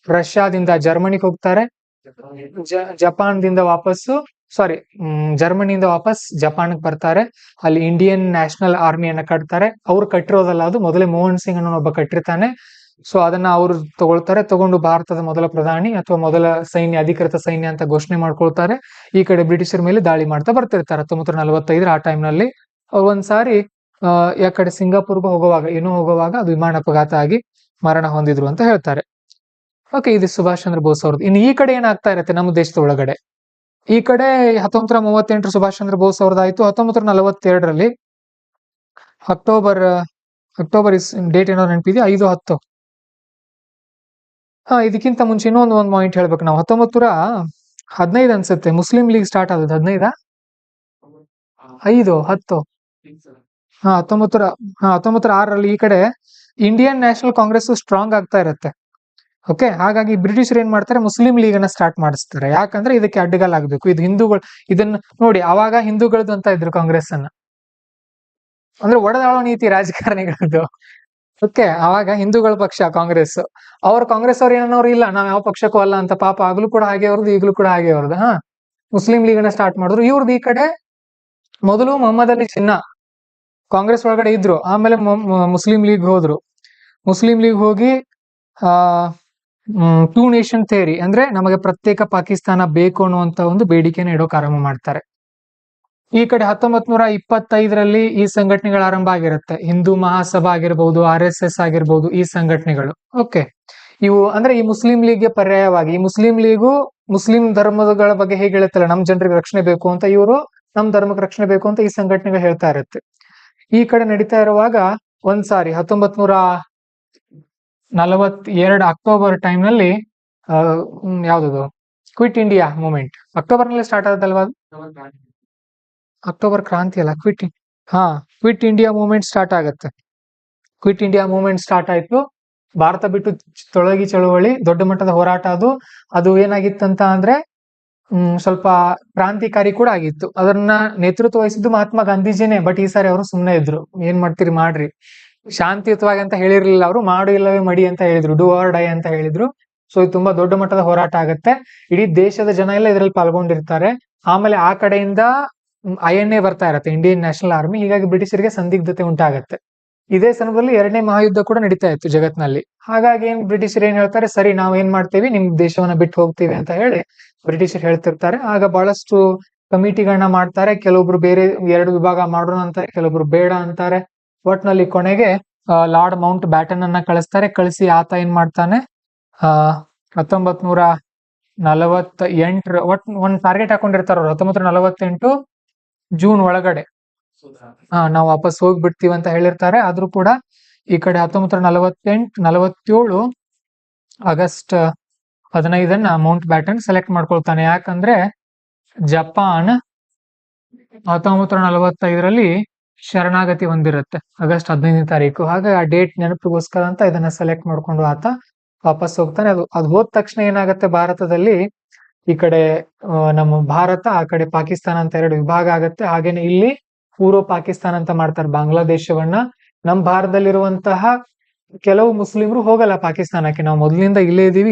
Speaker 1: ರಷ್ಯಾದಿಂದ ಜರ್ಮನಿಗೆ ಹೋಗ್ತಾರೆ. ಜಪಾನ್ದಿಂದ ಜರ್ಮನಿಯಿಂದ ವಾಪಸ್ ಜಪಾನ್ಗೆ ಬರ್ತಾರೆ. ಅಲ್ಲಿ ಇಂಡಿಯನ್ ನ್ಯಾಷನಲ್ ಆರ್ಮಿಯನ್ನ ಕಟ್ತಾರೆ. ಅವ್ರು ಕಟ್ಟಿರೋದಲ್ಲ, ಅದು ಮೊದಲೇ ಮೋಹನ್ ಸಿಂಗ್ ಅನ್ನೋ ಒಬ್ಬ ಕಟ್ಟಿರ್ತಾನೆ. ಸೊ ಅದನ್ನ ಅವ್ರು ತಗೊಳ್ತಾರೆ. ತಗೊಂಡು ಭಾರತದ ಮೊದಲ ಪ್ರಧಾನಿ ಅಥವಾ ಮೊದಲ ಅಧಿಕೃತ ಸೈನ್ಯ ಅಂತ ಘೋಷಣೆ ಮಾಡ್ಕೊಳ್ತಾರೆ. ಈ ಕಡೆ ಬ್ರಿಟಿಷರ ಮೇಲೆ ದಾಳಿ ಮಾಡ್ತಾ ಬರ್ತಿರ್ತಾರೆ 1945 ಆ ಟೈಮ್ನಲ್ಲಿ. ಒಂದ್ಸಾರಿ ಯಾಕಡೆ ಸಿಂಗಾಪುರ್ಗೂ ಹೋಗುವಾಗ ಅದು ವಿಮಾನ ಅಪಘಾತ ಆಗಿ ಮರಣ ಹೊಂದಿದ್ರು ಅಂತ ಹೇಳ್ತಾರೆ. ಓಕೆ, ಇದು ಸುಭಾಷ್ ಚಂದ್ರ ಬೋಸ್ ಅವ್ರದ್ದು. ಇನ್ನು ಈ ಕಡೆ ಏನಾಗ್ತಾ ಇರುತ್ತೆ ನಮ್ಮ ದೇಶದ ಒಳಗಡೆ, ಈ ಕಡೆ 1938 ಸುಭಾಷ್ ಚಂದ್ರ ಬೋಸ್ ಅವ್ರದ್ದಾಯ್ತು. 1942ರಲ್ಲಿ ಅಕ್ಟೋಬರ್ ಡೇಟ್ ಏನೋ ನೆನಪಿದೆ, 5-10. ಇದಕ್ಕಿಂತ ಮುಂಚೆ ಇನ್ನೊಂದು ಪಾಯಿಂಟ್ ಹೇಳ್ಬೇಕು ನಾವು. 1915 ಅನ್ಸುತ್ತೆ ಮುಸ್ಲಿಂ ಲೀಗ್ ಸ್ಟಾರ್ಟ್ ಆದದ್ದು. 15 5 10 1906ರಲ್ಲಿ ಈ ಕಡೆ ಇಂಡಿಯನ್ ನ್ಯಾಷನಲ್ ಕಾಂಗ್ರೆಸ್ ಸ್ಟ್ರಾಂಗ್ ಆಗ್ತಾ ಇರುತ್ತೆ. ಓಕೆ, ಹಾಗಾಗಿ ಬ್ರಿಟಿಷರು ಏನ್ ಮಾಡ್ತಾರೆ, ಮುಸ್ಲಿಂ ಲೀಗ್ ಅನ್ನ ಸ್ಟಾರ್ಟ್ ಮಾಡಿಸ್ತಾರೆ. ಯಾಕಂದ್ರೆ ಇದಕ್ಕೆ ಅಡ್ಡಗಾಲಾಗಬೇಕು, ಇದು ಹಿಂದೂಗಳು, ಇದನ್ನ ನೋಡಿ ಅವಾಗ ಹಿಂದೂಗಳದ್ದು ಅಂತ ಇದ್ರು ಕಾಂಗ್ರೆಸ್ ಅನ್ನ, ಅಂದ್ರೆ ಒಡೆದಾಳೋ ನೀತಿ ರಾಜಕಾರಣಿಗಳದ್ದು. ಓಕೆ, ಅವಾಗ ಹಿಂದೂಗಳ ಪಕ್ಷ ಕಾಂಗ್ರೆಸ್. ಕಾಂಗ್ರೆಸ್ ಅವ್ರು ಏನನ್ನೋರು ಇಲ್ಲ, ನಾವ್ ಯಾವ ಪಕ್ಷಕ್ಕೂ ಅಲ್ಲ ಅಂತ. ಪಾಪ ಆಗ್ಲೂ ಕೂಡ ಹಾಗೆ ಅವ್ರದ್ದು, ಈಗಲೂ ಕೂಡ ಹಾಗೆ ಅವ್ರದ್ದು. ಮುಸ್ಲಿಂ ಲೀಗ್ ಅನ್ನ ಸ್ಟಾರ್ಟ್ ಮಾಡಿದ್ರು. ಇವ್ರದ್ದು ಈ ಕಡೆ ಮೊದಲು ಮೊಹಮ್ಮದ್ ಅಲಿ ಜಿನ್ನಾ ಕಾಂಗ್ರೆಸ್ ಒಳಗಡೆ ಇದ್ರು, ಆಮೇಲೆ ಮುಸ್ಲಿಂ ಲೀಗ್ ಹೋದ್ರು. ಮುಸ್ಲಿಂ ಲೀಗ್ ಹೋಗಿ ಟೂ ನೇಷನ್ ಥಿಯರಿ, ಅಂದ್ರೆ ನಮಗೆ ಪ್ರತ್ಯೇಕ ಪಾಕಿಸ್ತಾನ ಬೇಕು ಅನ್ನುವಂತ ಒಂದು ಬೇಡಿಕೆನ ಇಡೋಕೆ ಆರಂಭ ಮಾಡ್ತಾರೆ. ಈ ಕಡೆ 1925ರಲ್ಲಿ ಈ ಸಂಘಟನೆಗಳು ಆರಂಭ ಆಗಿರುತ್ತೆ. ಹಿಂದೂ ಮಹಾಸಭಾ ಆಗಿರ್ಬಹುದು, RSS ಆಗಿರ್ಬಹುದು, ಈ ಸಂಘಟನೆಗಳು. ಓಕೆ, ಇವು ಅಂದ್ರೆ ಈ ಮುಸ್ಲಿಂ ಲೀಗ್ಗೆ ಪರ್ಯಾಯವಾಗಿ, ಈ ಮುಸ್ಲಿಂ ಲೀಗು ಮುಸ್ಲಿಂ ಧರ್ಮಗಳ ಬಗ್ಗೆ ಹೇಗೆ ಹೇಳುತ್ತಲ್ಲ, ನಮ್ ಜನರಿಗೆ ರಕ್ಷಣೆ ಬೇಕು ಅಂತ, ಇವರು ನಮ್ ಧರ್ಮಕ್ಕೆ ರಕ್ಷಣೆ ಬೇಕು ಅಂತ ಈ ಸಂಘಟನೆಗಳು ಹೇಳ್ತಾ ಇರುತ್ತೆ. ಈ ಕಡೆ ನಡೀತಾ ಇರುವಾಗ ಒಂದ್ಸಾರಿ 1942 ಅಕ್ಟೋಬರ್ ಟೈಮ್ ನಲ್ಲಿ ಯಾವ್ದು ಕ್ವಿಟ್ ಇಂಡಿಯಾ ಮೂವ್ಮೆಂಟ್ ಅಕ್ಟೋಬರ್ ನಲ್ಲಿ ಸ್ಟಾರ್ಟ್ ಆದಲ್ವಾ? ಅಕ್ಟೋಬರ್ ಕ್ರಾಂತಿ ಅಲ್ಲ, ಕ್ವಿಟ್ ಇಂಡಿಯಾ ಮೂವ್ಮೆಂಟ್ ಸ್ಟಾರ್ಟ್ ಆಗತ್ತೆ. ಕ್ವಿಟ್ ಇಂಡಿಯಾ ಮೂವ್ಮೆಂಟ್ ಸ್ಟಾರ್ಟ್ ಆಯ್ತು. ಭಾರತ ಬಿಟ್ಟು ತೊಲಗಿ ಚಳವಳಿ ದೊಡ್ಡ ಮಟ್ಟದ ಹೋರಾಟ. ಅದು ಏನಾಗಿತ್ತಂತ ಅಂದ್ರೆ ಸ್ವಲ್ಪ ಕ್ರಾಂತಿಕಾರಿ ಕೂಡ ಆಗಿತ್ತು. ಅದನ್ನ ನೇತೃತ್ವ ವಹಿಸಿದ್ದು ಮಹಾತ್ಮ ಗಾಂಧೀಜಿನೇ. ಬಟ್ ಈ ಸಾರಿ ಅವರು ಸುಮ್ಮನೆ ಇದ್ರು, ಏನ್ ಮಾಡ್ತೀರಿ ಮಾಡ್ರಿ, ಶಾಂತಿಯುತವಾಗಿ ಅಂತ ಹೇಳಿರ್ಲಿಲ್ಲ ಅವರು, ಮಾಡು ಇಲ್ಲವೇ ಮಡಿ ಅಂತ ಹೇಳಿದ್ರು, ಡೂ ಆರ್ ಡೈ ಅಂತ ಹೇಳಿದ್ರು. ಸೊ ಇದು ತುಂಬಾ ದೊಡ್ಡ ಮಟ್ಟದ ಹೋರಾಟ ಆಗತ್ತೆ. ಇಡೀ ದೇಶದ ಜನ ಎಲ್ಲ ಇದರಲ್ಲಿ ಪಾಲ್ಗೊಂಡಿರ್ತಾರೆ. ಆಮೇಲೆ ಆ ಕಡೆಯಿಂದ INA ಬರ್ತಾ ಇರತ್ತೆ, ಇಂಡಿಯನ್ ನ್ಯಾಷನಲ್ ಆರ್ಮಿ. ಹೀಗಾಗಿ ಬ್ರಿಟಿಷರಿಗೆ ಸಂದಿಗ್ಧತೆ ಉಂಟಾಗತ್ತೆ. ಇದೇ ಸಂದರ್ಭದಲ್ಲಿ 2ನೇ ಮಹಾಯುದ್ಧ ಕೂಡ ನಡೀತಾ ಇತ್ತು ಜಗತ್ನಲ್ಲಿ. ಹಾಗಾಗಿ ಬ್ರಿಟಿಷರು ಏನ್ ಹೇಳ್ತಾರೆ, ಸರಿ ನಾವ್ ಏನ್ ಮಾಡ್ತೀವಿ, ನಿಮ್ ದೇಶವನ್ನ ಬಿಟ್ಟು ಹೋಗ್ತೀವಿ ಅಂತ ಹೇಳಿ ಬ್ರಿಟಿಷರು ಹೇಳ್ತಿರ್ತಾರೆ. ಆಗ ಬಹಳಷ್ಟು ಕಮಿಟಿಗಳನ್ನ ಮಾಡ್ತಾರೆ. ಕೆಲವೊಬ್ರು ಬೇರೆ 2 ವಿಭಾಗ ಮಾಡೋಣ ಅಂತಾರೆ, ಕೆಲವೊಬ್ರು ಬೇಡ ಅಂತಾರೆ. ಒಟ್ನಲ್ಲಿ ಕೊನೆಗೆ ಲಾರ್ಡ್ ಮೌಂಟ್ ಬ್ಯಾಟನ್ ಅನ್ನ ಕಳಿಸ್ತಾರೆ. ಕಳಿಸಿ ಆತ ಏನ್ ಮಾಡ್ತಾನೆ, 1948 ಒಂದ್ ಟಾರ್ಗೆಟ್ ಹಾಕೊಂಡಿರ್ತಾರ ಅವ್ರು, 1948 ಜೂನ್ ಒಳಗಡೆ ನಾವು ವಾಪಸ್ ಹೋಗ್ಬಿಡ್ತೀವಿ ಅಂತ ಹೇಳಿರ್ತಾರೆ. ಆದ್ರೂ ಕೂಡ ಈ ಕಡೆ 1947 ಆಗಸ್ಟ್ 15 ಮೌಂಟ್ ಬ್ಯಾಟನ್ ಸೆಲೆಕ್ಟ್ ಮಾಡ್ಕೊಳ್ತಾನೆ. ಯಾಕಂದ್ರೆ ಜಪಾನ್ 1945ರಲ್ಲಿ ಶರಣಾಗತಿ ಹೊಂದಿರುತ್ತೆ, ಆಗಸ್ಟ್ 15ನೇ ತಾರೀಕು. ಹಾಗಾಗಿ ಆ ಡೇಟ್ ನೆನಪಿಗೋಸ್ಕರ ಅಂತ ಇದನ್ನ ಸೆಲೆಕ್ಟ್ ಮಾಡ್ಕೊಂಡು ಆತ ವಾಪಸ್ ಹೋಗ್ತಾನೆ. ಅದು ಹೋದ ತಕ್ಷಣ ಏನಾಗುತ್ತೆ, ಭಾರತದಲ್ಲಿ ಈ ಕಡೆ ನಮ್ಮ ಭಾರತ, ಆ ಕಡೆ ಪಾಕಿಸ್ತಾನ ಅಂತ 2 ವಿಭಾಗ ಆಗತ್ತೆ. ಹಾಗೇನೆ ಇಲ್ಲಿ ಪೂರ್ವ ಪಾಕಿಸ್ತಾನ ಅಂತ ಮಾಡ್ತಾರೆ ಬಾಂಗ್ಲಾದೇಶವನ್ನ. ನಮ್ಮ ಭಾರತದಲ್ಲಿರುವಂತಹ ಕೆಲವು ಮುಸ್ಲಿಮರು ಹೋಗಲ್ಲ ಪಾಕಿಸ್ತಾನಕ್ಕೆ, ನಾವು ಮೊದಲಿಂದ ಇಲ್ಲೇ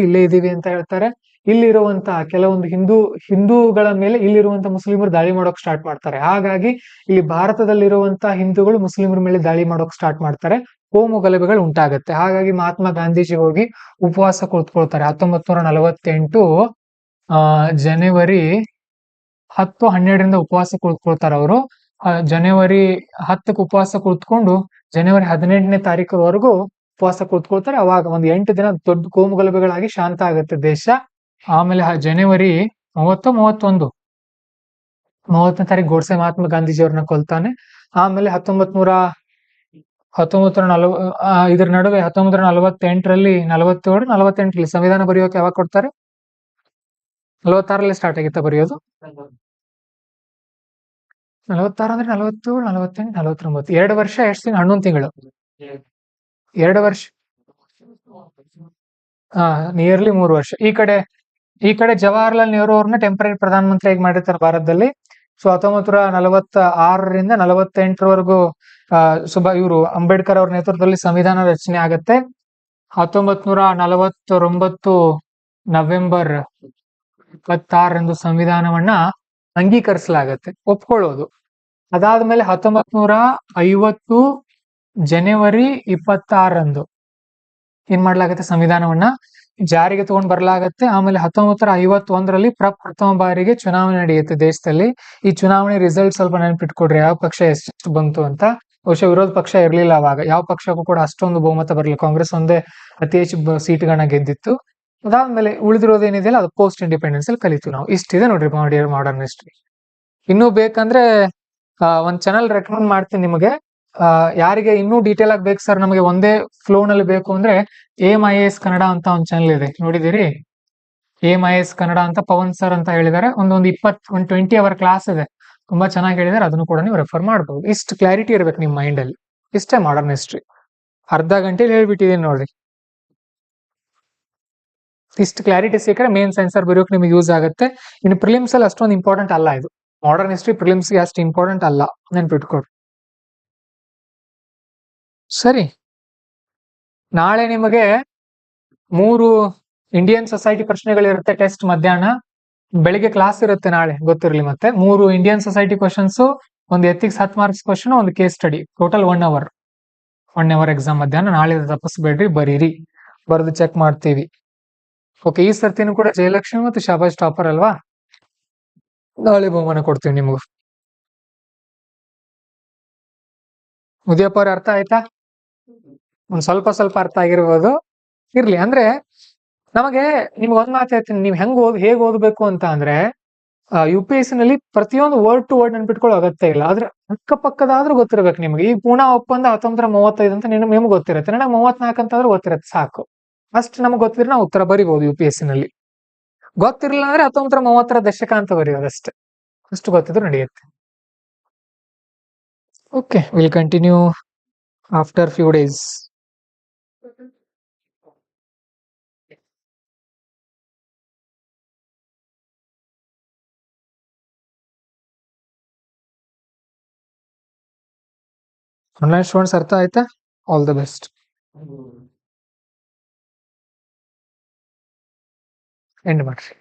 Speaker 1: ಇದೀವಿ ಅಂತ ಹೇಳ್ತಾರೆ. ಇಲ್ಲಿರುವಂತಹ ಕೆಲವೊಂದು ಹಿಂದೂಗಳ ಮೇಲೆ ಇಲ್ಲಿರುವಂತ ಮುಸ್ಲಿಮರು ದಾಳಿ ಮಾಡೋಕ್ ಸ್ಟಾರ್ಟ್ ಮಾಡ್ತಾರೆ. ಹಾಗಾಗಿ ಇಲ್ಲಿ ಭಾರತದಲ್ಲಿರುವಂತಹ ಹಿಂದೂಗಳು ಮುಸ್ಲಿಮರ ಮೇಲೆ ದಾಳಿ ಮಾಡೋಕ್ ಸ್ಟಾರ್ಟ್ ಮಾಡ್ತಾರೆ. ಕೋಮು ಗಲಭೆಗಳು ಉಂಟಾಗತ್ತೆ. ಹಾಗಾಗಿ ಮಹಾತ್ಮ ಗಾಂಧೀಜಿ ಹೋಗಿ ಉಪವಾಸ ಕುಳಿತುಕೊಳ್ತಾರೆ. 1948 ಜನವರಿ 10-12ರಿಂದ ಉಪವಾಸ ಕುಳಿತುಕೊಳ್ತಾರೆ ಅವರು. ಜನವರಿ 10ಕ್ಕೆ ಉಪವಾಸ ಕುಳಿತುಕೊಂಡು ಜನವರಿ 18ನೇ ತಾರೀಕುವರೆಗೂ ಉಪವಾಸ ಕುಳಿತುಕೊಳ್ತಾರೆ. ಅವಾಗ ಒಂದು 8 ದಿನ ದೊಡ್ಡ ಕೋಮು ಗಲಭೆಗಳಾಗಿ ಶಾಂತ ಆಗುತ್ತೆ ದೇಶ. ಆಮೇಲೆ ಜನವರಿ 30ನೇ ತಾರೀಕು ಗೋಡ್ಸೆ ಮಹಾತ್ಮ ಗಾಂಧೀಜಿ ಅವ್ರನ್ನ ಕೊಲ್ತಾನೆ. ಆಮೇಲೆ 1940 ಇದ್ರ ನಡುವೆ 1948ರಲ್ಲಿ 48ರಲ್ಲಿ ಸಂವಿಧಾನ ಬರೆಯೋಕೆ ಯಾವಾಗ ಕೊಡ್ತಾರೆ? 46ರಲ್ಲಿ ಸ್ಟಾರ್ಟ್ ಆಗಿತ್ತ ಬರೆಯೋದು? 46 ಅಂದ್ರೆ 47, 48, 49 2 ವರ್ಷ. ಎಷ್ಟು ದಿನ? 11 ತಿಂಗಳು. 2 ವರ್ಷ, ನಿಯರ್ಲಿ 3 ವರ್ಷ. ಈ ಕಡೆ ಜವಾಹರ್ಲಾಲ್ ನೆಹರು ಅವ್ರನ್ನ ಟೆಂಪರರಿ ಪ್ರಧಾನಮಂತ್ರಿಯಾಗಿ ಮಾಡಿರ್ತಾರೆ ಭಾರತದಲ್ಲಿ. ಸೊ 1946ರಿಂದ 48ರವರೆಗೂ ಇವರು ಅಂಬೇಡ್ಕರ್ ಅವ್ರ ನೇತೃತ್ವದಲ್ಲಿ ಸಂವಿಧಾನ ರಚನೆ ಆಗತ್ತೆ. 1949 ನವೆಂಬರ್ 26ರಂದು ಸಂವಿಧಾನವನ್ನ ಅಂಗೀಕರಿಸಲಾಗತ್ತೆ, ಒಪ್ಕೊಳ್ಳೋದು. ಅದಾದ್ಮೇಲೆ 1950 ಜನವರಿ 26ರಂದು ಏನ್ ಮಾಡ್ಲಾಗತ್ತೆ, ಸಂವಿಧಾನವನ್ನ ಜಾರಿಗೆ ತಗೊಂಡ್ ಬರ್ಲಾಗತ್ತೆ. ಆಮೇಲೆ 1951ರಲ್ಲಿ ಪ್ರಥಮ ಬಾರಿಗೆ ಚುನಾವಣೆ ನಡೆಯುತ್ತೆ ದೇಶದಲ್ಲಿ. ಈ ಚುನಾವಣೆ ರಿಸಲ್ಟ್ ಸ್ವಲ್ಪ ನೆನಪಿಟ್ಕೊಡ್ರಿ, ಯಾವ ಪಕ್ಷ ಎಷ್ಟು ಬಂತು ಅಂತ. ಬಹುಶಃ ವಿರೋಧ ಪಕ್ಷ ಇರ್ಲಿಲ್ಲ ಅವಾಗ, ಯಾವ ಪಕ್ಷಕ್ಕೂ ಕೂಡ ಅಷ್ಟೊಂದು ಬಹುಮತ ಬರಲಿಲ್ಲ. ಕಾಂಗ್ರೆಸ್ ಒಂದೇ ಅತಿ ಹೆಚ್ಚು ಸೀಟ್ಗಳನ್ನ ಗೆದ್ದಿತ್ತು. ಅದಾದ್ಮೇಲೆ ಉಳಿದಿರೋದೇನಿದೆಯಲ್ಲ ಅದು ಪೋಸ್ಟ್ ಇಂಡಿಪೆಂಡೆನ್ಸ್ ಅಲ್ಲಿ ಕಲಿತೀವಿ ನಾವು. ಇಷ್ಟಿದೆ ನೋಡ್ರಿ ಮಾಡರ್ನ್ ಹಿಸ್ಟ್ರಿ. ಇನ್ನೂ ಬೇಕಂದ್ರೆ ಒಂದ್ ಚಾನಲ್ ರೆಕಮೆಂಡ್ ಮಾಡ್ತೀನಿ ನಿಮಗೆ. ಯಾರಿಗೆ ಇನ್ನೂ ಡೀಟೇಲ್ ಆಗಿ ಬೇಕು ಸರ್, ನಮಗೆ ಒಂದೇ ಫ್ಲೋ ನಲ್ಲಿ ಬೇಕು ಅಂದ್ರೆ AMIS ಕನ್ನಡ ಅಂತ ಒಂದ್ ಚಾನಲ್ ಇದೆ, ನೋಡಿದಿರಿ? AMIS ಕನ್ನಡ ಅಂತ ಪವನ್ ಸರ್ ಅಂತ ಹೇಳಿದ್ದಾರೆ. ಒಂದು 20 ಅವರ್ ಕ್ಲಾಸ್ ಇದೆ. ತುಂಬಾ ಚೆನ್ನಾಗಿ ಹೇಳಿದಾರೆ, ಅದನ್ನು ಕೂಡ ನೀವು ರೆಫರ್ ಮಾಡಬಹುದು. ಇಷ್ಟು ಕ್ಲಾರಿಟಿ ಇರ್ಬೇಕು ನಿಮ್ಮ ಮೈಂಡ್ ಅಲ್ಲಿ. ಇಷ್ಟೇ ಮಾಡರ್ನ್ ಹಿಸ್ಟ್ರಿ. ಅರ್ಧ ಗಂಟೆಲಿ ಹೇಳ್ಬಿಟ್ಟಿದ್ದೀನಿ ನೋಡ್ರಿ. ಇಷ್ಟು ಕ್ಲಾರಿಟಿ ಸಿಕ್ಕರೆ ಮೇನ್ ಸೆನ್ಸರ್ ಬರೆಯೋಕೆ ನಿಮಗೆ ಯೂಸ್ ಆಗುತ್ತೆ. ಇನ್ನು ಪ್ರಿಲಿಮ್ಸ್ ಅಲ್ಲಿ ಅಷ್ಟೊಂದು ಇಂಪಾರ್ಟೆಂಟ್ ಅಲ್ಲ ಇದು. ಮಾಡರ್ನ್ ಹಿಸ್ಟ್ರಿ ಪ್ರಿಲಿಮ್ಸ್ಗೆ ಅಷ್ಟು ಇಂಪಾರ್ಟೆಂಟ್ ಅಲ್ಲ, ನೆನ್ಪಿಟ್ಕೊಡ್ರಿ. ಸರಿ, ನಾಳೆ ನಿಮಗೆ 3 ಇಂಡಿಯನ್ ಸೊಸೈಟಿ ಪ್ರಶ್ನೆಗಳಿರುತ್ತೆ ಟೆಸ್ಟ್ ಮಧ್ಯಾಹ್ನ. ಬೆಳಿಗ್ಗೆ ಕ್ಲಾಸ್ ಇರುತ್ತೆ ನಾಳೆ, ಗೊತ್ತಿರಲಿ. ಮತ್ತೆ 3 ಇಂಡಿಯನ್ ಸೊಸೈಟಿ ಕ್ವಶನ್ಸ್, ಒಂದು ಎಥಿಕ್ಸ್ 10 ಮಾರ್ಕ್ಸ್ ಕ್ವಶನ್, ಒಂದು case study. Total 1 hour exam ಮಧ್ಯಾಹ್ನ. ನಾಳೆ ತಪ್ಪಿಸ್ಬೇಡ್ರಿ, ಬರೀರಿ. ಬರೆದು ಚೆಕ್ ಮಾಡ್ತೀವಿ. ಓಕೆ, ಈ ಸರ್ತಿನೂ ಕೂಡ ಜಯಲಕ್ಷ್ಮಿ ಮತ್ತು ಶಾಬಾಜ್ ಟಾಪರ್ ಅಲ್ವಾ? ನಾಳೆ ಬಹುಮಾನ ಕೊಡ್ತೀವಿ ನಿಮಗೂ. ಉದಯಪ್ಪ ಅವ್ರ ಅರ್ಥ ಆಯ್ತಾ? ಒಂದ್ ಸ್ವಲ್ಪ ಸ್ವಲ್ಪ ಅರ್ಥ ಆಗಿರ್ಬೋದು. ಇರ್ಲಿ, ಅಂದ್ರೆ ನಮಗೆ ನಿಮ್ಗೆ ಒಂದ್ ಮಾತು ಹೇಳ್ತೀನಿ, ನೀವ್ ಹೇಗ್ ಓದ್ಬೇಕು ಅಂತ ಅಂದ್ರೆ, UPSC ನಲ್ಲಿ ಪ್ರತಿಯೊಂದು ವರ್ಡ್ ಟು ವರ್ಡ್ ನೆನ್ಪಿಟ್ಕೊಳ್ಳೋ ಅಗತ್ಯ ಇಲ್ಲ. ಆದ್ರೆ ಅಕ್ಕಪಕ್ಕದಾದ್ರೂ ಗೊತ್ತಿರ್ಬೇಕು ನಿಮ್ಗೆ. ಈ ಪೂನಾ ಒಪ್ಪಂದ 1935 ಅಂತ ನಿಮ್ಗೆ ಗೊತ್ತಿರುತ್ತೆ, ನನಗೆ 34 ಅಂತಾದ್ರೂ ಗೊತ್ತಿರುತ್ತೆ, ಸಾಕು. ಅಷ್ಟು ನಮ್ಗೆ ಗೊತ್ತಿದ್ರೆ ನಾವು ಉತ್ತರ ಬರಿಬಹುದು UPSC ನಲ್ಲಿ. ಗೊತ್ತಿರಲಿಲ್ಲ ಅಂದ್ರೆ 1930 ದಶಕ ಅಂತ ಬರೆಯೋದಷ್ಟೇ. ಅಷ್ಟು ಗೊತ್ತಿದ್ರು ನಡೆಯುತ್ತೆ. Okay, will continue after few days. Online students ಅರ್ಥ ಆಯ್ತಾ? All the best. ಎಂಡ್ ಮಾಡ್ರಿ.